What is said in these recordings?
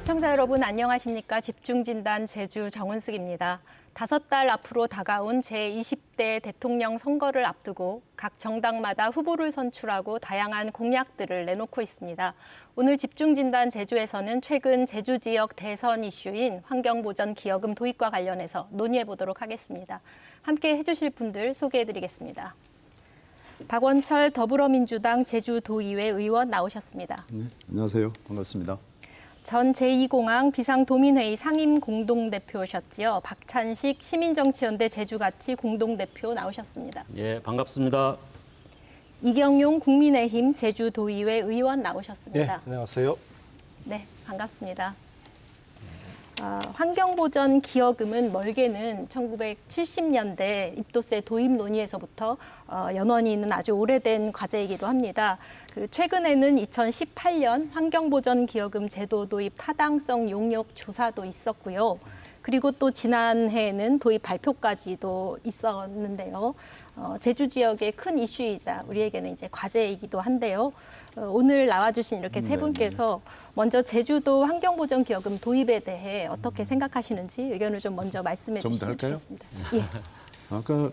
시청자 여러분 안녕하십니까? 집중진단 제주 정은숙입니다. 5달 앞으로 다가온 제20대 대통령 선거를 앞두고 각 정당마다 후보를 선출하고 다양한 공약들을 내놓고 있습니다. 오늘 집중진단 제주에서는 최근 제주 지역 대선 이슈인 환경보전기여금 도입과 관련해서 논의해 보도록 하겠습니다. 함께 해주실 분들 소개해드리겠습니다. 박원철 더불어민주당 제주도의회 의원 나오셨습니다. 네, 안녕하세요. 반갑습니다. 전 제2공항 비상도민회의 상임 공동대표셨지요. 박찬식 시민정치연대 제주가치 공동대표 나오셨습니다. 예, 반갑습니다. 이경용 국민의힘 제주도의회 의원 나오셨습니다. 네, 안녕하세요. 네, 반갑습니다. 환경보전 기여금은 멀게는 1970년대 입도세 도입 논의에서부터 연원이 있는 아주 오래된 과제이기도 합니다. 최근에는 2018년 환경보전 기여금 제도 도입 타당성 용역 조사도 있었고요. 그리고 또 지난해에는 도입 발표까지도 있었는데요. 제주 지역의 큰 이슈이자 우리에게는 이제 과제이기도 한데요. 오늘 나와주신 이렇게 세 분께서 먼저 제주도 환경보전기여금 도입에 대해 어떻게 생각하시는지 의견을 좀 먼저 말씀해 주시면 좋겠습니다. 예. 아까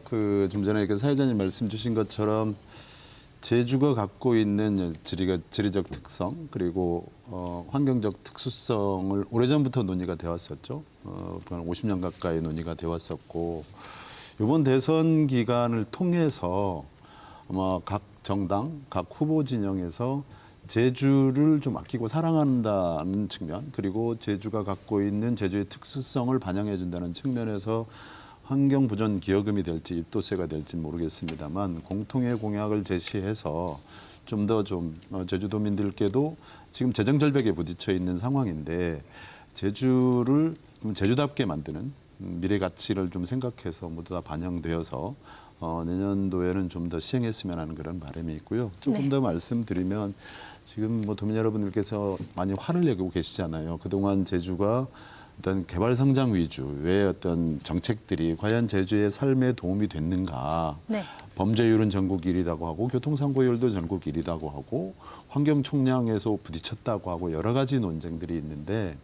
좀 전에 사회자님 말씀 주신 것처럼 제주가 갖고 있는 지리적 특성 그리고 환경적 특수성을 오래전부터 논의가 되어 왔었죠. 한 50년 가까이 논의가 되어 왔었고 이번 대선 기간을 통해서 아마 각 정당, 각 후보 진영에서 제주를 좀 아끼고 사랑한다는 측면 그리고 제주가 갖고 있는 제주의 특수성을 반영해 준다는 측면에서 환경보전 기여금이 될지 입도세가 될지 모르겠습니다만 공통의 공약을 제시해서 좀 더 제주도민들께도 지금 재정 절벽에 부딪혀 있는 상황인데 제주를 제주답게 만드는 미래 가치를 좀 생각해서 모두 다 반영되어서 내년도에는 좀 더 시행했으면 하는 그런 바람이 있고요. 조금 더 말씀드리면 지금 도민 여러분들께서 많이 화를 내고 계시잖아요. 그동안 제주가 어떤 개발 성장 위주의 어떤 정책들이 과연 제주의 삶에 도움이 됐는가. 네. 범죄율은 전국 1위라고 하고 교통사고율도 전국 1위라고 하고 환경 총량에서 부딪혔다고 하고 여러 가지 논쟁들이 있는데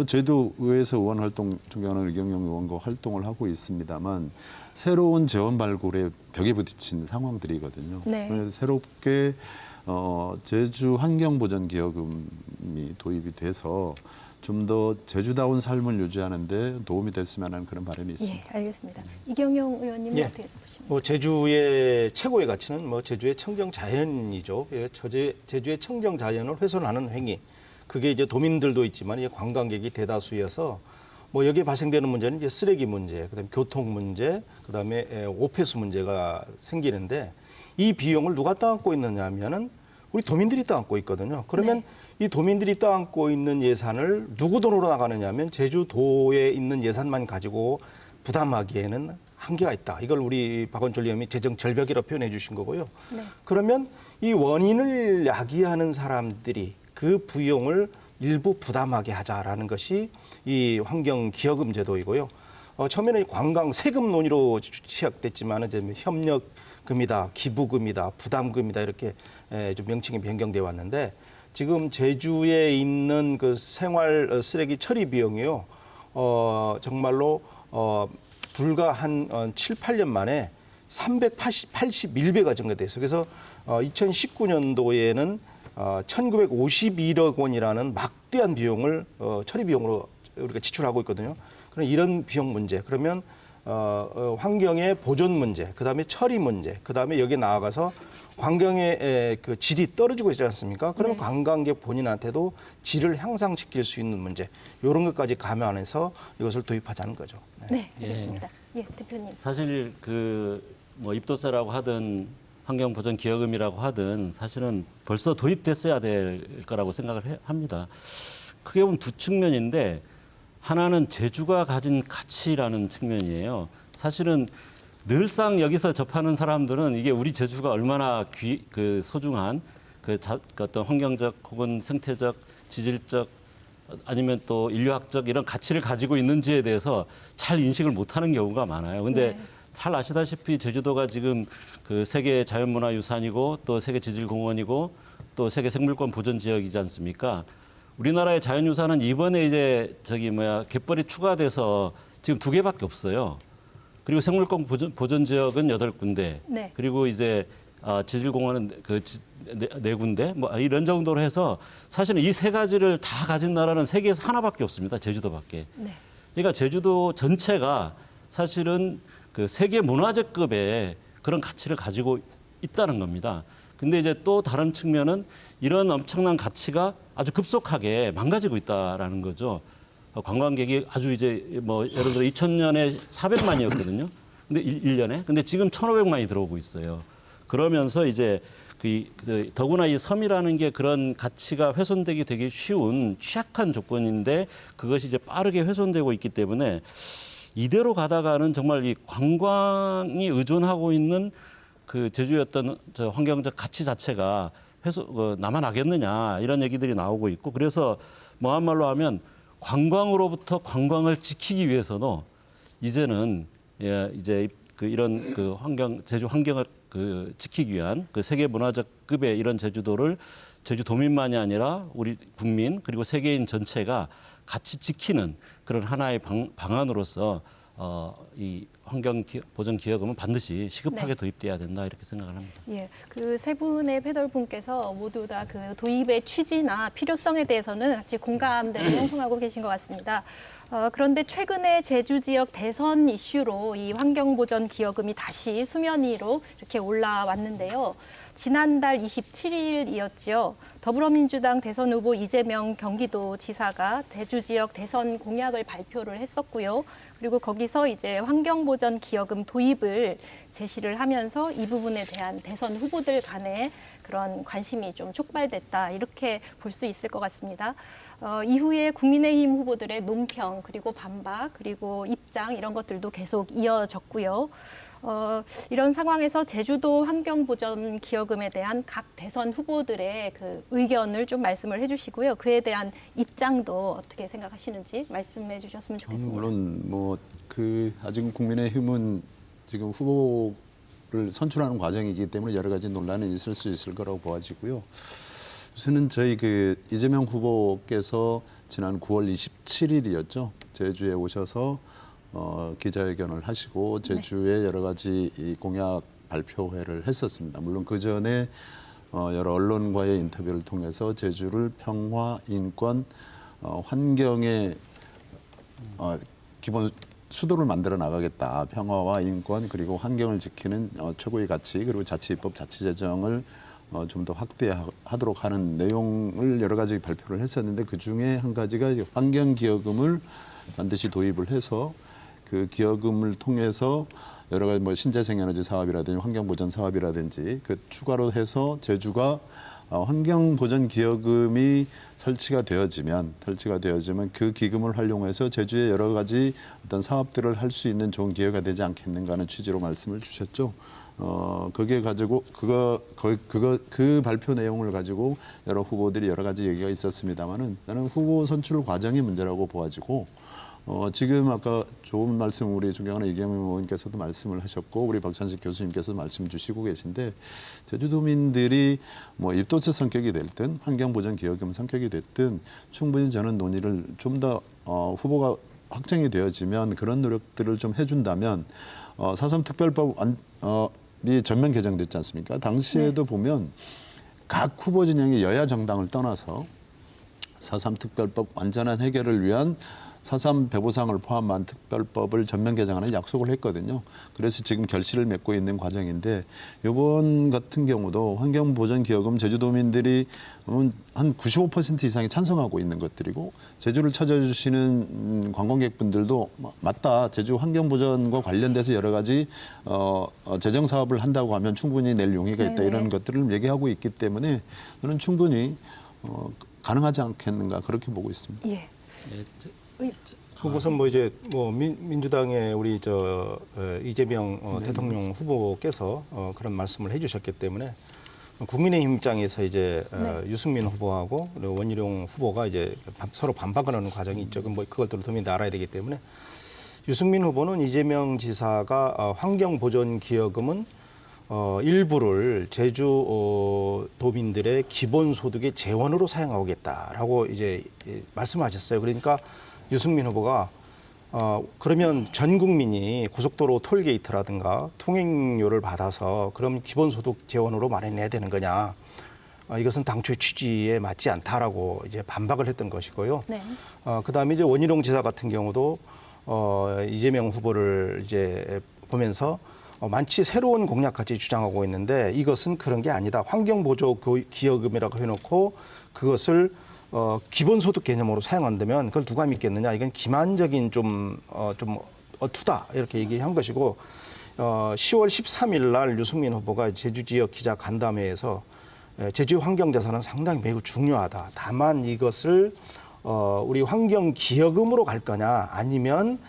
제주의회에서 의원 활동 존경하는 이경용 의원과 활동을 하고 있습니다만 새로운 재원 발굴에 벽에 부딪힌 상황들이거든요. 네. 그래서 새롭게 제주 환경보전 기여금이 도입이 돼서 좀 더 제주다운 삶을 유지하는 데 도움이 됐으면 하는 그런 바람이 있습니다. 예, 알겠습니다. 이경용 의원님은 예. 어떻게 보십니까? 제주의 최고의 가치는 제주의 청정 자연이죠. 제주의 청정 자연을 훼손하는 행위. 그게 이제 도민들도 있지만 이제 관광객이 대다수여서 여기에 발생되는 문제는 이제 쓰레기 문제, 그다음에 교통 문제, 그다음에 오폐수 문제가 생기는데 이 비용을 누가 떠안고 있느냐면은 우리 도민들이 떠안고 있거든요. 그러면 이 도민들이 떠안고 있는 예산을 누구 돈으로 나가느냐 하면 제주도에 있는 예산만 가지고 부담하기에는 한계가 있다. 이걸 우리 박원철 의원이 재정 절벽이라고 표현해 주신 거고요. 네. 그러면 이 원인을 야기하는 사람들이 그 비용을 일부 부담하게 하자라는 것이 이 환경기여금 제도이고요. 처음에는 관광 세금 논의로 시작됐지만 이제 협력금이다, 기부금이다, 부담금이다 이렇게 좀 명칭이 변경되어 왔는데 지금 제주에 있는 그 생활 쓰레기 처리 비용이요. 정말로 불과 한 7, 8년 만에 381배가 증가됐어요. 그래서 2019년도에는 1951억 원이라는 막대한 비용을 처리 비용으로 우리가 지출하고 있거든요. 그럼 이런 비용 문제, 그러면 환경의 보존 문제, 그다음에 처리 문제, 그다음에 여기에 나아가서 환경의 그 질이 떨어지고 있지 않습니까? 그러면 관광객 본인한테도 질을 향상시킬 수 있는 문제, 이런 것까지 감안해서 이것을 도입하자는 거죠. 네, 알겠습니다. 예, 대표님. 사실 입도세라고 하든 환경보전기여금이라고 하든 사실은 벌써 도입됐어야 될 거라고 생각을 합니다. 크게 보면 두 측면인데 하나는 제주가 가진 가치라는 측면이에요. 사실은 늘상 여기서 접하는 사람들은 이게 우리 제주가 얼마나 소중한 어떤 환경적 혹은 생태적, 지질적 아니면 또 인류학적 이런 가치를 가지고 있는지에 대해서 잘 인식을 못하는 경우가 많아요. 근데 잘 아시다시피 제주도가 지금 세계 자연문화유산이고 또 세계 지질공원이고 또 세계 생물권 보전 지역이지 않습니까? 우리나라의 자연유산은 이번에 이제 갯벌이 추가돼서 지금 2개밖에 없어요. 그리고 생물권 보전 지역은 8군데. 네. 그리고 이제 지질공원은 네 군데. 뭐 이런 정도로 해서 사실은 이 3가지를 다 가진 나라는 세계에서 하나밖에 없습니다. 제주도밖에. 네. 그러니까 제주도 전체가 사실은 그 세계 문화재급의 그런 가치를 가지고 있다는 겁니다. 근데 이제 또 다른 측면은 이런 엄청난 가치가 아주 급속하게 망가지고 있다라는 거죠. 관광객이 아주 이제 뭐 예를 들어 2000년에 400만이었거든요. 근데 1년에. 근데 지금 1,500만이 들어오고 있어요. 그러면서 이제 더구나 이 섬이라는 게 그런 가치가 훼손되기 되게 쉬운 취약한 조건인데 그것이 이제 빠르게 훼손되고 있기 때문에 이대로 가다가는 정말 이 관광이 의존하고 있는 그 제주의 어떤 저 환경적 가치 자체가 남아나겠느냐 이런 얘기들이 나오고 있고 그래서 뭐 한말로 하면 관광으로부터 관광을 지키기 위해서도 이제는 이제 이런 제주 환경을 지키기 위한 그 세계 문화적 급의 이런 제주도를 제주도민만이 아니라 우리 국민 그리고 세계인 전체가 같이 지키는 그런 하나의 방안으로서 이 환경 보전 기여금은 반드시 시급하게 네. 도입돼야 된다 이렇게 생각을 합니다. 예, 그 세 분의 패널분께서 모두 다 그 도입의 취지나 필요성에 대해서는 같이 공감대를 형성하고 계신 것 같습니다. 그런데 최근에 제주 지역 대선 이슈로 이 환경보전 기여금이 다시 수면 위로 이렇게 올라왔는데요. 지난달 27일이었죠. 더불어민주당 대선 후보 이재명 경기도지사가 제주 지역 대선 공약을 발표를 했었고요. 그리고 거기서 이제 환경보전 기여금 도입을 제시를 하면서 이 부분에 대한 대선 후보들 간의 그런 관심이 좀 촉발됐다 이렇게 볼 수 있을 것 같습니다. 이후에 국민의힘 후보들의 논평 그리고 반박 그리고 입장 이런 것들도 계속 이어졌고요. 이런 상황에서 제주도 환경보전 기여금에 대한 각 대선 후보들의 그 의견을 좀 말씀을 해주시고요. 그에 대한 입장도 어떻게 생각하시는지 말씀해 주셨으면 좋겠습니다. 물론 아직 국민의힘은 지금 후보를 선출하는 과정이기 때문에 여러 가지 논란은 있을 수 있을 거라고 보아지고요. 우선은 저희 이재명 후보께서 지난 9월 27일이었죠. 제주에 오셔서 기자회견을 하시고 제주의 여러 가지 이 공약 발표회를 했었습니다. 물론 그 전에 여러 언론과의 인터뷰를 통해서 제주를 평화, 인권, 환경의 기본 수도를 만들어 나가겠다. 평화와 인권 그리고 환경을 지키는 최고의 가치 그리고 자치입법, 자치재정을 좀 더 확대하도록 하는 내용을 여러 가지 발표를 했었는데 그 중에 한 가지가 환경기여금을 반드시 도입을 해서 그 기여금을 통해서 여러 가지 뭐 신재생에너지 사업이라든지 환경보전 사업이라든지 그 추가로 해서 제주가 환경보전 기여금이 설치가 되어지면 그 기금을 활용해서 제주의 여러 가지 어떤 사업들을 할 수 있는 좋은 기회가 되지 않겠는가 하는 취지로 말씀을 주셨죠. 거기에 가지고 그 발표 내용을 가지고 여러 후보들이 여러 가지 얘기가 있었습니다만은 나는 후보 선출 과정이 문제라고 보아지고 지금 아까 좋은 말씀 우리 존경하는 이경임 의원께서도 말씀을 하셨고 우리 박찬식 교수님께서도 말씀 주시고 계신데 제주도민들이 뭐 입도세 성격이 됐든 환경보전 기여금 성격이 됐든 충분히 저는 논의를 좀 더 후보가 확정이 되어지면 그런 노력들을 좀 해준다면 4.3 특별법이 전면 개정됐지 않습니까? 당시에도 보면 각 후보 진영이 여야 정당을 떠나서 4.3 특별법 완전한 해결을 위한 4.3 배보상을 포함한 특별법을 전면 개정하는 약속을 했거든요. 그래서 지금 결실을 맺고 있는 과정인데 이번 같은 경우도 환경보전기여금 제주도민들이 한 95% 이상이 찬성하고 있는 것들이고 제주를 찾아주시는 관광객분들도 맞다. 제주 환경보전과 관련돼서 여러 가지 재정 사업을 한다고 하면 충분히 낼 용의가 있다. 네네. 이런 것들을 얘기하고 있기 때문에 저는 충분히 가능하지 않겠는가 그렇게 보고 있습니다. 예. 우선 뭐 이제 뭐 민주당의 우리 이재명 대통령 후보께서 그런 말씀을 해주셨기 때문에 국민의힘 입장에서 이제 유승민 후보하고 그리고 원희룡 후보가 이제 서로 반박하는 과정이 있죠. 뭐 그것들을 도민들 알아야 되기 때문에 유승민 후보는 이재명 지사가 환경보전기여금은 일부를 제주 도민들의 기본 소득의 재원으로 사용하겠다라고 이제 말씀하셨어요. 그러니까 유승민 후보가 그러면 전 국민이 고속도로 톨게이트라든가 통행료를 받아서 그럼 기본소득 재원으로 마련해야 되는 거냐? 이것은 당초의 취지에 맞지 않다라고 이제 반박을 했던 것이고요. 네. 그다음에 이제 원희룡 지사 같은 경우도 이재명 후보를 이제 보면서 만치 새로운 공약까지 주장하고 있는데 이것은 그런 게 아니다. 환경보조 기여금이라고 해놓고 그것을 기본소득 개념으로 사용한다면 그걸 누가 믿겠느냐. 이건 기만적인 좀 어투다 이렇게 얘기한 것이고 10월 13일 날 유승민 후보가 제주 지역 기자 간담회에서 제주 환경자산은 상당히 매우 중요하다. 다만 이것을 우리 환경기여금으로 갈 거냐 아니면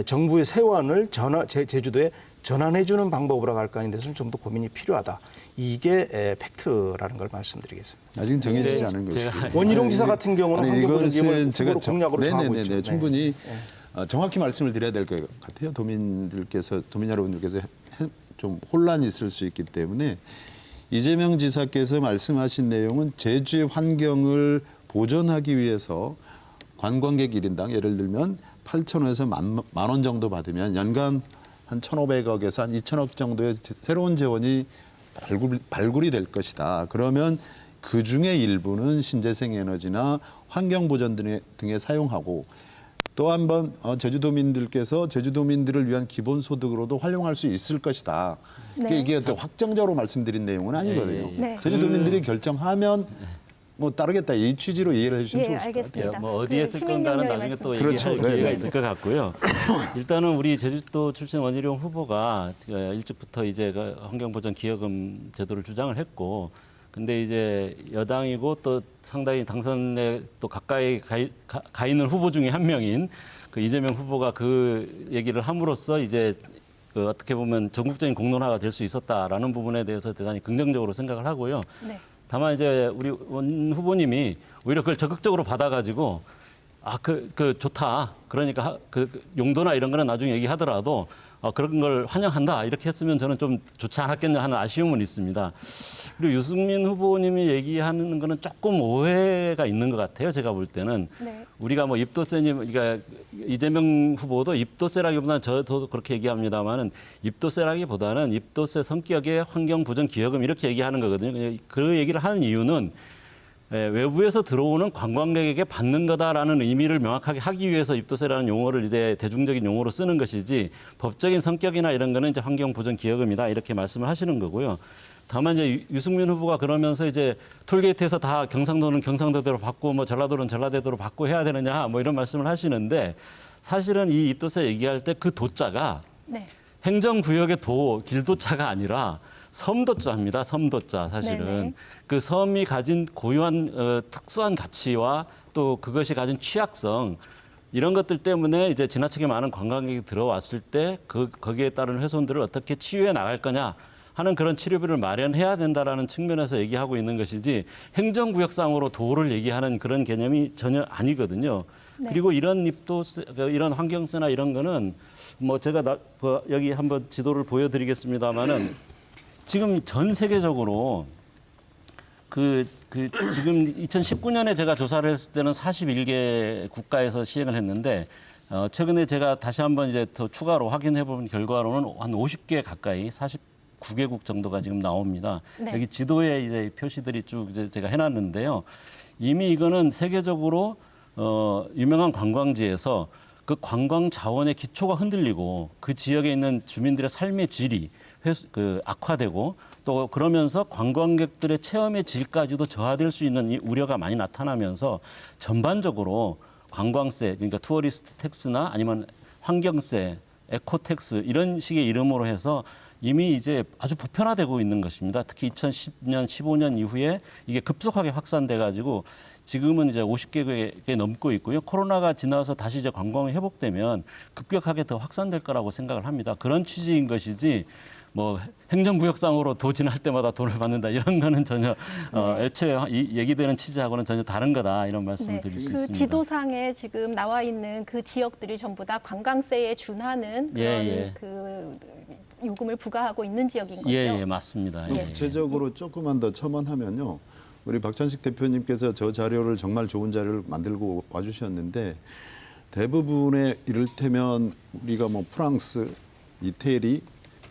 정부의 세원을 제주도에 전환해주는 방법으로 갈 거냐에 대해서는 좀 더 고민이 필요하다. 이게 팩트라는 걸 말씀드리겠습니다. 아직은 정해지지 않은 것이고. 원희룡 지사 같은 경우는 환경부는 제가 공약으로 정하고 있죠. 네. 충분히 정확히 말씀을 드려야 될 것 같아요. 도민 여러분들께서 좀 혼란이 있을 수 있기 때문에 이재명 지사께서 말씀하신 내용은 제주의 환경을 보존하기 위해서 관광객 1인당 예를 들면 8,000원에서 만 원 정도 받으면 연간 한 1,500억에서 한 2,000억 정도의 새로운 재원이 발굴이 될 것이다. 그러면 그중에 일부는 신재생 에너지나 환경 보전 등에 사용하고 또 한 번 제주도민들께서 제주도민들을 위한 기본소득으로도 활용할 수 있을 것이다. 네. 이게 또 확정적으로 말씀드린 내용은 아니거든요. 네. 제주도민들이 결정하면 뭐 따르겠다 이 취지로 이해를 해주시면 좋을 것 같아요. 알겠습니다. 뭐 어디에 쓸 건가는 나중에 또 그렇죠. 얘기할 기회가 네. 있을 것 같고요. 일단은 우리 제주도 출신 원희룡 후보가 일찍부터 이제 그 환경보전 기여금 제도를 주장을 했고, 근데 이제 여당이고 또 상당히 당선에 또 가까이 가 있는 후보 중에 한 명인 그 이재명 후보가 그 얘기를 함으로써 이제 그 어떻게 보면 전국적인 공론화가 될 수 있었다라는 부분에 대해서 대단히 긍정적으로 생각을 하고요. 네. 다만 이제 우리 원 후보님이 오히려 그걸 적극적으로 받아가지고 좋다. 그러니까 그 용도나 이런 거는 나중에 얘기하더라도 그런 걸 환영한다. 이렇게 했으면 저는 좀 좋지 않았겠냐 하는 아쉬움은 있습니다. 그리고 유승민 후보님이 얘기하는 거는 조금 오해가 있는 것 같아요. 제가 볼 때는. 네. 우리가 뭐 입도세님, 그러니까 이재명 후보도 입도세라기보다는 저도 그렇게 얘기합니다만은 입도세라기보다는 입도세 성격의 환경보전 기여금 이렇게 얘기하는 거거든요. 그 얘기를 하는 이유는 외부에서 들어오는 관광객에게 받는 거다라는 의미를 명확하게 하기 위해서 입도세라는 용어를 이제 대중적인 용어로 쓰는 것이지 법적인 성격이나 이런 거는 이제 환경보전 기여금이다 이렇게 말씀을 하시는 거고요. 다만 이제 유승민 후보가 그러면서 이제 톨게이트에서 다 경상도는 경상도대로 받고 뭐 전라도는 전라도대로 받고 해야 되느냐 뭐 이런 말씀을 하시는데 사실은 이 입도세 얘기할 때 그 도자가 네. 행정구역의 길도자가 아니라 섬도자입니다. 섬도자 사실은. 네네. 그 섬이 가진 고유한 특수한 가치와 또 그것이 가진 취약성 이런 것들 때문에 이제 지나치게 많은 관광객이 들어왔을 때 거기에 따른 훼손들을 어떻게 치유해 나갈 거냐 하는 그런 치료비를 마련해야 된다라는 측면에서 얘기하고 있는 것이지 행정구역상으로 도를 얘기하는 그런 개념이 전혀 아니거든요. 네. 그리고 이런 이런 환경세나 이런 거는 뭐 제가 여기 한번 지도를 보여드리겠습니다만은 지금 전 세계적으로 지금 2019년에 제가 조사를 했을 때는 41개 국가에서 시행을 했는데 최근에 제가 다시 한번 이제 더 추가로 확인해 본 결과로는 한 50개 가까이 49개국 정도가 지금 나옵니다. 네. 여기 지도에 이제 표시들이 쭉 이제 제가 해놨는데요. 이미 이거는 세계적으로 유명한 관광지에서 그 관광 자원의 기초가 흔들리고 그 지역에 있는 주민들의 삶의 질이 악화되고 또 그러면서 관광객들의 체험의 질까지도 저하될 수 있는 이 우려가 많이 나타나면서 전반적으로 관광세, 그러니까 투어리스트 텍스나 아니면 환경세, 에코텍스 이런 식의 이름으로 해서 이미 이제 아주 보편화되고 있는 것입니다. 특히 2010년, 15년 이후에 이게 급속하게 확산돼 가지고 지금은 이제 50개국에 넘고 있고요. 코로나가 지나서 다시 이제 관광이 회복되면 급격하게 더 확산될 거라고 생각을 합니다. 그런 취지인 것이지 뭐 행정구역상으로 도 지날 때마다 돈을 받는다 이런 거는 전혀 애초에 얘기되는 취지하고는 전혀 다른 거다 이런 말씀을 드릴 수 있습니다. 지도상에 지금 나와 있는 그 지역들이 전부 다 관광세에 준하는 그런 그 요금을 부과하고 있는 지역인 거죠. 예, 맞습니다. 예. 구체적으로 조금만 더 첨언하면요. 우리 박찬식 대표님께서 저 자료를 정말 좋은 자료를 만들고 와주셨는데 대부분의 이를테면 우리가 뭐 프랑스, 이태리,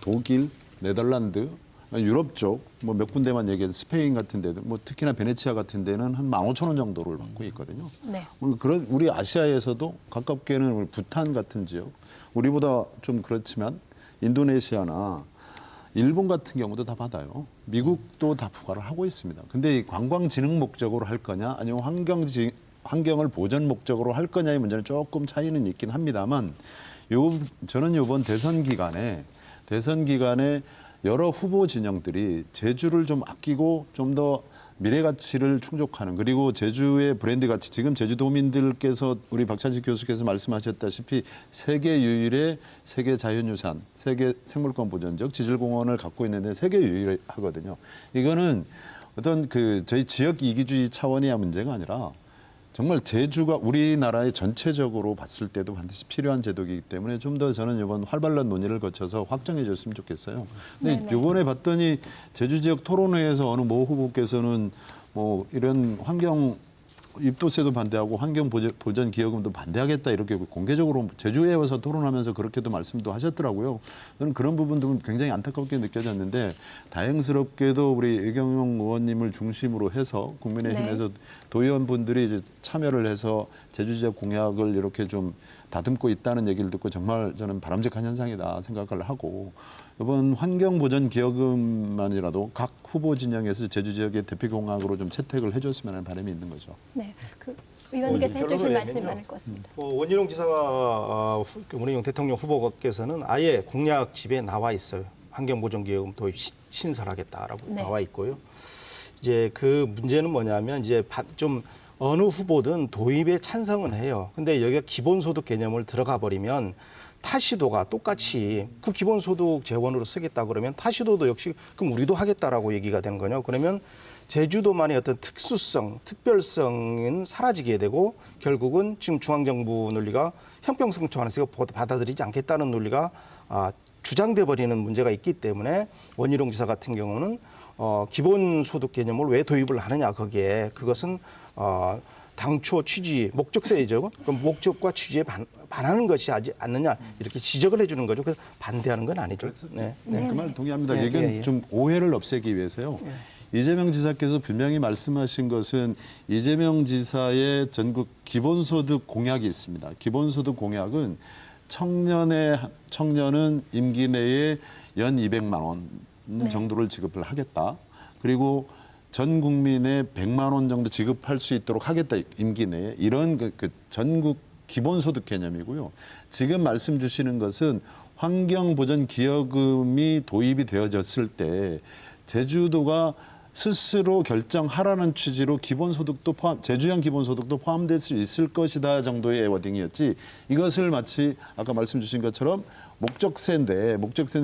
독일, 네덜란드, 유럽 쪽 뭐 몇 군데만 얘기해서 스페인 같은 데도 뭐 특히나 베네치아 같은 데는 한 15,000원 정도를 받고 있거든요. 네. 그런 우리 아시아에서도 가깝게는 우리 부탄 같은 지역, 우리보다 좀 그렇지만 인도네시아나 일본 같은 경우도 다 받아요. 미국도 다 부과를 하고 있습니다. 근데 이 관광 진흥 목적으로 할 거냐 아니면 환경을 보전 목적으로 할 거냐의 문제는 조금 차이는 있긴 합니다만 저는 이번 대선 기간에 여러 후보 진영들이 제주를 좀 아끼고 좀 더 미래 가치를 충족하는 그리고 제주의 브랜드 가치 지금 제주도민들께서 우리 박찬식 교수께서 말씀하셨다시피 세계 유일의 세계 자연유산, 세계 생물권 보전적 지질공원을 갖고 있는데 세계 유일하거든요. 이거는 어떤 저희 지역 이기주의 차원의 문제가 아니라 정말 제주가 우리나라의 전체적으로 봤을 때도 반드시 필요한 제도이기 때문에 좀 더 저는 이번 활발한 논의를 거쳐서 확정해 줬으면 좋겠어요. 근데 이번에 봤더니 제주 지역 토론회에서 어느 모 후보께서는 뭐 이런 환경 입도세도 반대하고 환경 보전 기여금도 반대하겠다 이렇게 공개적으로 제주에 와서 토론하면서 그렇게도 말씀도 하셨더라고요. 저는 그런 부분도 굉장히 안타깝게 느껴졌는데 다행스럽게도 우리 이경영 의원님을 중심으로 해서 국민의힘에서 도의원분들이 이제 참여를 해서 제주 지역 공약을 이렇게 좀 다듬고 있다는 얘기를 듣고 정말 저는 바람직한 현상이다 생각을 하고 이번 환경보전 기여금만이라도 각 후보 진영에서 제주 지역의 대표 공약으로 좀 채택을 해줬으면 하는 바람이 있는 거죠. 네. 의원님께서 해주실 결론을 말씀 내면요. 많을 것 같습니다. 원희룡 지사와 문희룡 대통령 후보께서는 아예 공약집에 나와 있어요. 환경보전기여금 도입 신설하겠다라고 네. 나와 있고요. 이제 그 문제는 뭐냐면 이제 좀 어느 후보든 도입에 찬성은 해요. 근데 여기가 기본소득 개념을 들어가 버리면 타시도가 똑같이 그 기본소득 재원으로 쓰겠다 그러면 타시도도 역시 그럼 우리도 하겠다라고 얘기가 되는 거냐. 그러면 제주도만의 어떤 특수성, 특별성은 사라지게 되고 결국은 지금 중앙정부 논리가 형평성초 안에서 받아들이지 않겠다는 논리가 주장돼 버리는 문제가 있기 때문에 원희룡 지사 같은 경우는 기본소득 개념을 왜 도입을 하느냐 거기에 그것은 당초 취지, 목적세죠. 그럼 목적과 취지에 반하는 것이 하지 않느냐 이렇게 지적을 해주는 거죠. 그래서 반대하는 건 아니죠. 네. 그 말 동의합니다. 예, 이건 예. 좀 오해를 없애기 위해서요. 이재명 지사께서 분명히 말씀하신 것은 이재명 지사의 전국 기본소득 공약이 있습니다. 기본소득 공약은 청년은 임기 내에 연 200만 원 정도를 지급을 하겠다. 그리고 전 국민에 100만 원 정도 지급할 수 있도록 하겠다. 임기 내에. 이런 그 전국 기본소득 개념이고요. 지금 말씀 주시는 것은 환경보전기여금이 도입이 되어졌을 때 제주도가 스스로 결정하라는 취지로 기본소득도 제주형 기본소득도 포함될 수 있을 것이다 정도의 워딩이었지 이것을 마치 아까 말씀 주신 것처럼 목적세인데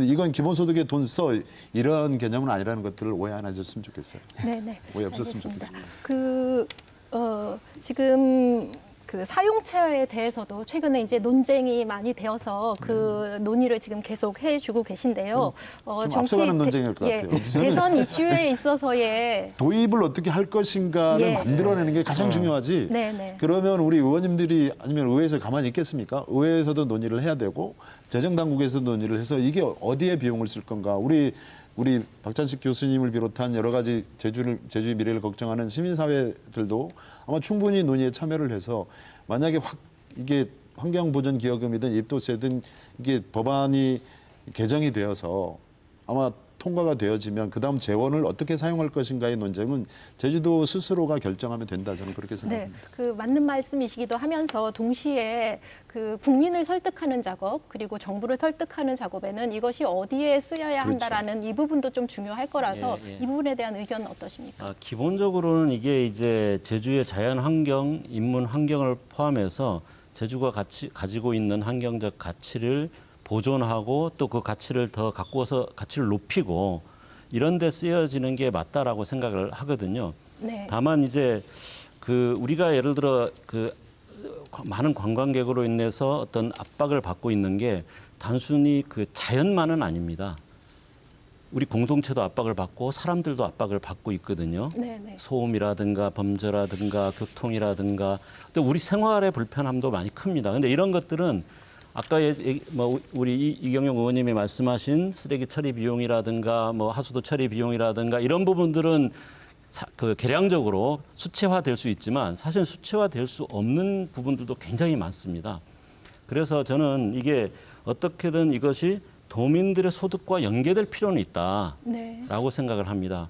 이건 기본소득에 돈 써 이런 개념은 아니라는 것들을 오해 안 하셨으면 좋겠어요. 네. 오해 없었으면 알겠습니다. 좋겠습니다. 지금 그 사용처에 대해서도 최근에 이제 논쟁이 많이 되어서 그 논의를 지금 계속 해주고 계신데요. 좀 앞서가는 논쟁일 것 같아요. 대선 이슈에 있어서의 도입을 어떻게 할 것인가를 예. 만들어내는 게 가장 중요하지. 네네. 그러면 우리 의원님들이 아니면 의회에서 가만히 있겠습니까? 의회에서도 논의를 해야 되고 재정당국에서 논의를 해서 이게 어디에 비용을 쓸 건가. 우리 박찬식 교수님을 비롯한 여러 가지 제주의 미래를 걱정하는 시민사회들도 아마 충분히 논의에 참여를 해서 만약에 이게 환경보전기여금이든 입도세든 이게 법안이 개정이 되어서 아마 통과가 되어지면 그다음 재원을 어떻게 사용할 것인가의 논쟁은 제주도 스스로가 결정하면 된다 저는 그렇게 생각합니다. 네, 그 맞는 말씀이시기도 하면서 동시에 그 국민을 설득하는 작업 그리고 정부를 설득하는 작업에는 이것이 어디에 쓰여야 그렇죠. 한다라는 이 부분도 좀 중요할 거라서 예. 이 부분에 대한 의견은 어떠십니까? 기본적으로는 이게 이제 제주의 자연 환경, 인문 환경을 포함해서 제주가 가지고 있는 환경적 가치를 보존하고 또 그 가치를 더 갖고서 가치를 높이고 이런 데 쓰여지는 게 맞다라고 생각을 하거든요. 네. 다만 이제 우리가 예를 들어 많은 관광객으로 인해서 어떤 압박을 받고 있는 게 단순히 자연만은 아닙니다. 우리 공동체도 압박을 받고 사람들도 압박을 받고 있거든요. 네, 네. 소음이라든가 범죄라든가 교통이라든가 또 우리 생활의 불편함도 많이 큽니다. 근데 이런 것들은 아까 뭐 우리 이경영 의원님이 말씀하신 쓰레기 처리 비용이라든가 뭐 하수도 처리 비용이라든가 이런 부분들은 그 계량적으로 수치화될 수 있지만 사실 수치화될 수 없는 부분들도 굉장히 많습니다. 그래서 저는 이게 어떻게든 이것이 도민들의 소득과 연계될 필요는 있다라고 네. 생각을 합니다.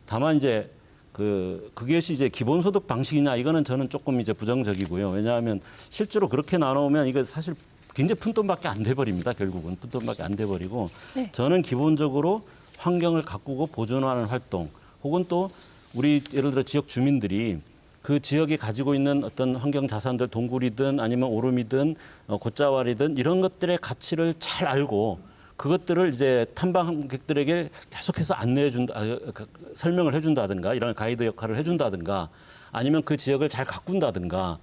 다만 이제 그것이 이제 기본소득 방식이냐 이거는 저는 조금 이제 부정적이고요. 왜냐하면 실제로 그렇게 나누면 이거 사실 굉장히 푼돈밖에 안 돼 버립니다. 결국은 푼돈밖에 안 돼 버리고 네. 저는 기본적으로 환경을 가꾸고 보존하는 활동 혹은 또 우리 예를 들어 지역 주민들이 그 지역이 가지고 있는 어떤 환경 자산들 동굴이든 아니면 오름이든 곶자왈이든 이런 것들의 가치를 잘 알고 그것들을 이제 탐방객들에게 계속해서 설명을 해준다든가 이런 가이드 역할을 해준다든가 아니면 그 지역을 잘 가꾼다든가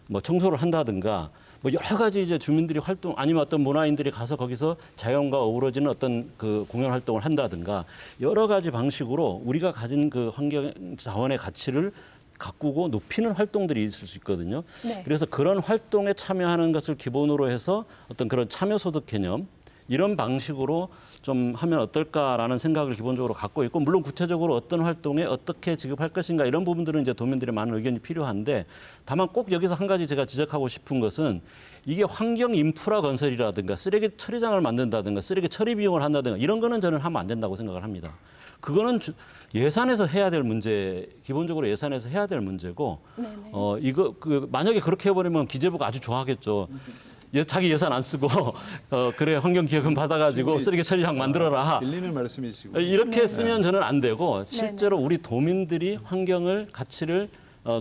뭐 청소를 한다든가 뭐 여러 가지 이제 주민들이 활동 아니면 어떤 문화인들이 가서 거기서 자연과 어우러지는 어떤 그 공연 활동을 한다든가 여러 가지 방식으로 우리가 가진 그 환경 자원의 가치를 가꾸고 높이는 활동들이 있을 수 있거든요. 네. 그래서 그런 활동에 참여하는 것을 기본으로 해서 어떤 그런 참여소득 개념 이런 방식으로 좀 하면 어떨까라는 생각을 기본적으로 갖고 있고 물론 구체적으로 어떤 활동에 어떻게 지급할 것인가 이런 부분들은 이제 도민들의 많은 의견이 필요한데 다만 꼭 여기서 한 가지 제가 지적하고 싶은 것은 이게 환경 인프라 건설이라든가 쓰레기 처리장을 만든다든가 쓰레기 처리 비용을 한다든가 이런 거는 저는 하면 안 된다고 생각을 합니다. 그거는 예산에서 해야 될 문제, 기본적으로 예산에서 해야 될 문제고, 네네. 이거 만약에 그렇게 해버리면 기재부가 아주 좋아하겠죠. 자기 예산 안 쓰고 그래 환경기획금 받아가지고 쓰레기 처리장 만들어라. 일리는 말씀이시고 이렇게 쓰면 저는 안 되고 실제로 우리 도민들이 환경을 가치를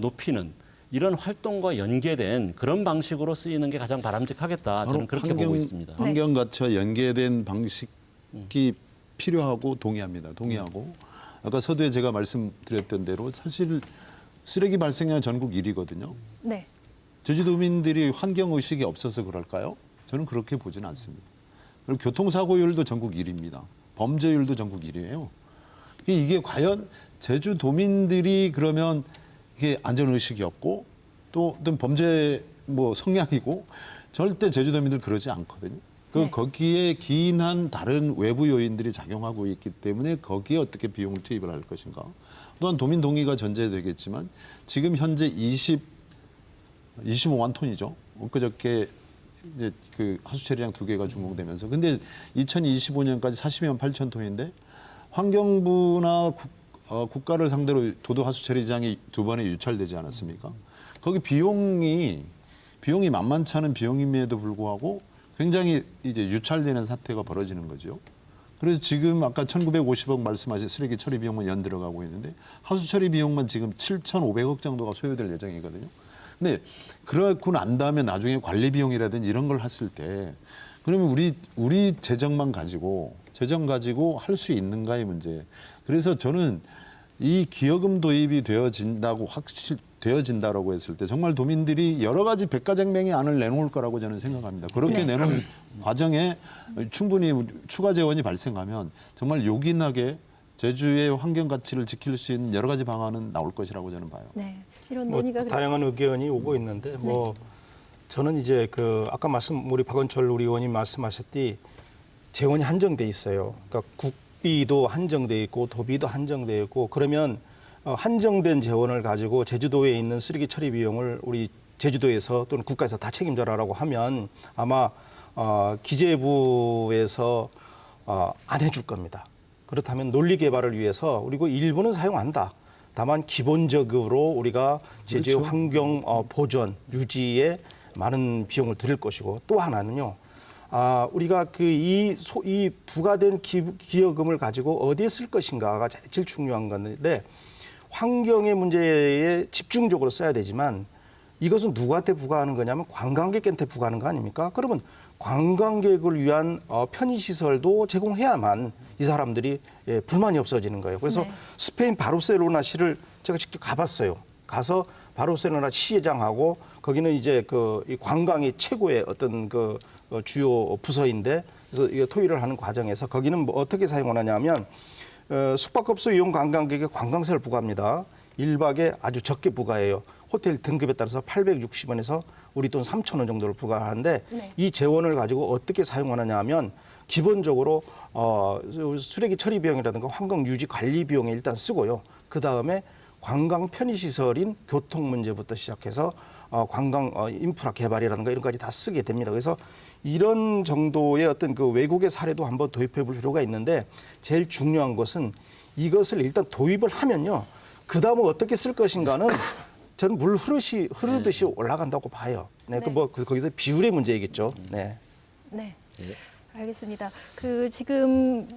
높이는 이런 활동과 연계된 그런 방식으로 쓰이는 게 가장 바람직하겠다. 저는 그렇게 보고 있습니다. 환경 가치와 연계된 방식이 필요하고 동의하고 아까 서두에 제가 말씀드렸던 대로 사실 쓰레기 발생량 전국 1위거든요. 네. 제주도민들이 환경 의식이 없어서 그럴까요? 저는 그렇게 보지는 않습니다. 그리고 교통사고율도 전국 1위입니다. 범죄율도 전국 1위예요. 이게 과연 제주도민들이 그러면 이게 안전 의식이 없고 또 어떤 범죄 성향이고 절대 제주도민들 그러지 않거든요. 네. 거기에 기인한 다른 외부 요인들이 작용하고 있기 때문에 거기에 어떻게 비용을 투입을 할 것인가. 또한 도민 동의가 전제되겠지만 지금 현재 25만 톤이죠. 엊그저께 이제 그 하수처리장 2개가 준공되면서 근데 2025년까지 40만 8천 톤인데 환경부나 국가를 상대로 도도 하수처리장이 2번에 유찰되지 않았습니까? 거기 비용이 만만치 않은 비용임에도 불구하고 굉장히 이제 유찰되는 사태가 벌어지는 거죠. 그래서 지금 아까 1950억 말씀하신 쓰레기 처리 비용만 연 들어가고 있는데 하수 처리 비용만 지금 7,500억 정도가 소요될 예정이거든요. 근데 그렇고 난 다음에 나중에 관리 비용이라든지 이런 걸 했을 때 그러면 우리 재정 가지고 할 수 있는가의 문제. 그래서 저는 이 기여금 도입이 되어진다라고 했을 때 정말 도민들이 여러 가지 백가쟁명의 안을 내놓을 거라고 저는 생각합니다. 그렇게 내놓은 과정에 충분히 추가 재원이 발생하면 정말 요긴하게 제주의 환경 가치를 지킬 수 있는 여러 가지 방안은 나올 것이라고 저는 봐요. 네. 이런 논의가 다양한 의견이 오고 있는데 저는 이제 아까 우리 박원철 우리 의원님 말씀하셨듯이 재원이 한정돼 있어요. 그러니까 국비도 한정돼 있고 도비도 한정돼 있고 그러면 한정된 재원을 가지고 제주도에 있는 쓰레기 처리 비용을 우리 제주도에서 또는 국가에서 다 책임져라라고 하면 아마 기재부에서 안 해줄 겁니다. 그렇다면 논리 개발을 위해서 그리고 일부는 사용한다. 다만 기본적으로 우리가 제주의 그렇죠. 환경 보존 유지에 많은 비용을 들일 것이고 또 하나는요. 우리가 이 부과된 기여금을 가지고 어디에 쓸 것인가가 제일 중요한 건데 환경의 문제에 집중적으로 써야 되지만 이것은 누구한테 부과하는 거냐면 관광객한테 부과하는 거 아닙니까? 그러면 관광객을 위한 편의시설도 제공해야만 이 사람들이 불만이 없어지는 거예요. 그래서 네. 스페인 바르셀로나시를 제가 직접 가봤어요. 가서 바르셀로나 시장하고 거기는 이제 이 관광이 최고의 어떤 주요 부서인데 그래서 이게 토의를 하는 과정에서 거기는 뭐 어떻게 사용하느냐면 숙박업소 이용 관광객에 관광세를 부과합니다. 1박에 아주 적게 부과해요. 호텔 등급에 따라서 860원에서 우리 돈 3,000원 정도를 부과하는데 네. 이 재원을 가지고 어떻게 사용하느냐 하면 기본적으로 쓰레기 처리 비용이라든가 환경 유지 관리 비용에 일단 쓰고요. 그다음에 관광 편의시설인 교통 문제부터 시작해서 관광 인프라 개발이라든가 이런 까지 다 쓰게 됩니다. 그래서 이런 정도의 어떤 그 외국의 사례도 한번 도입해 볼 필요가 있는데 제일 중요한 것은 이것을 일단 도입을 하면요. 그다음에 어떻게 쓸 것인가는 저는 물 흐르듯이 올라간다고 봐요. 네, 네. 거기서 비율의 문제이겠죠. 네. 네. 예. 알겠습니다. 그 지금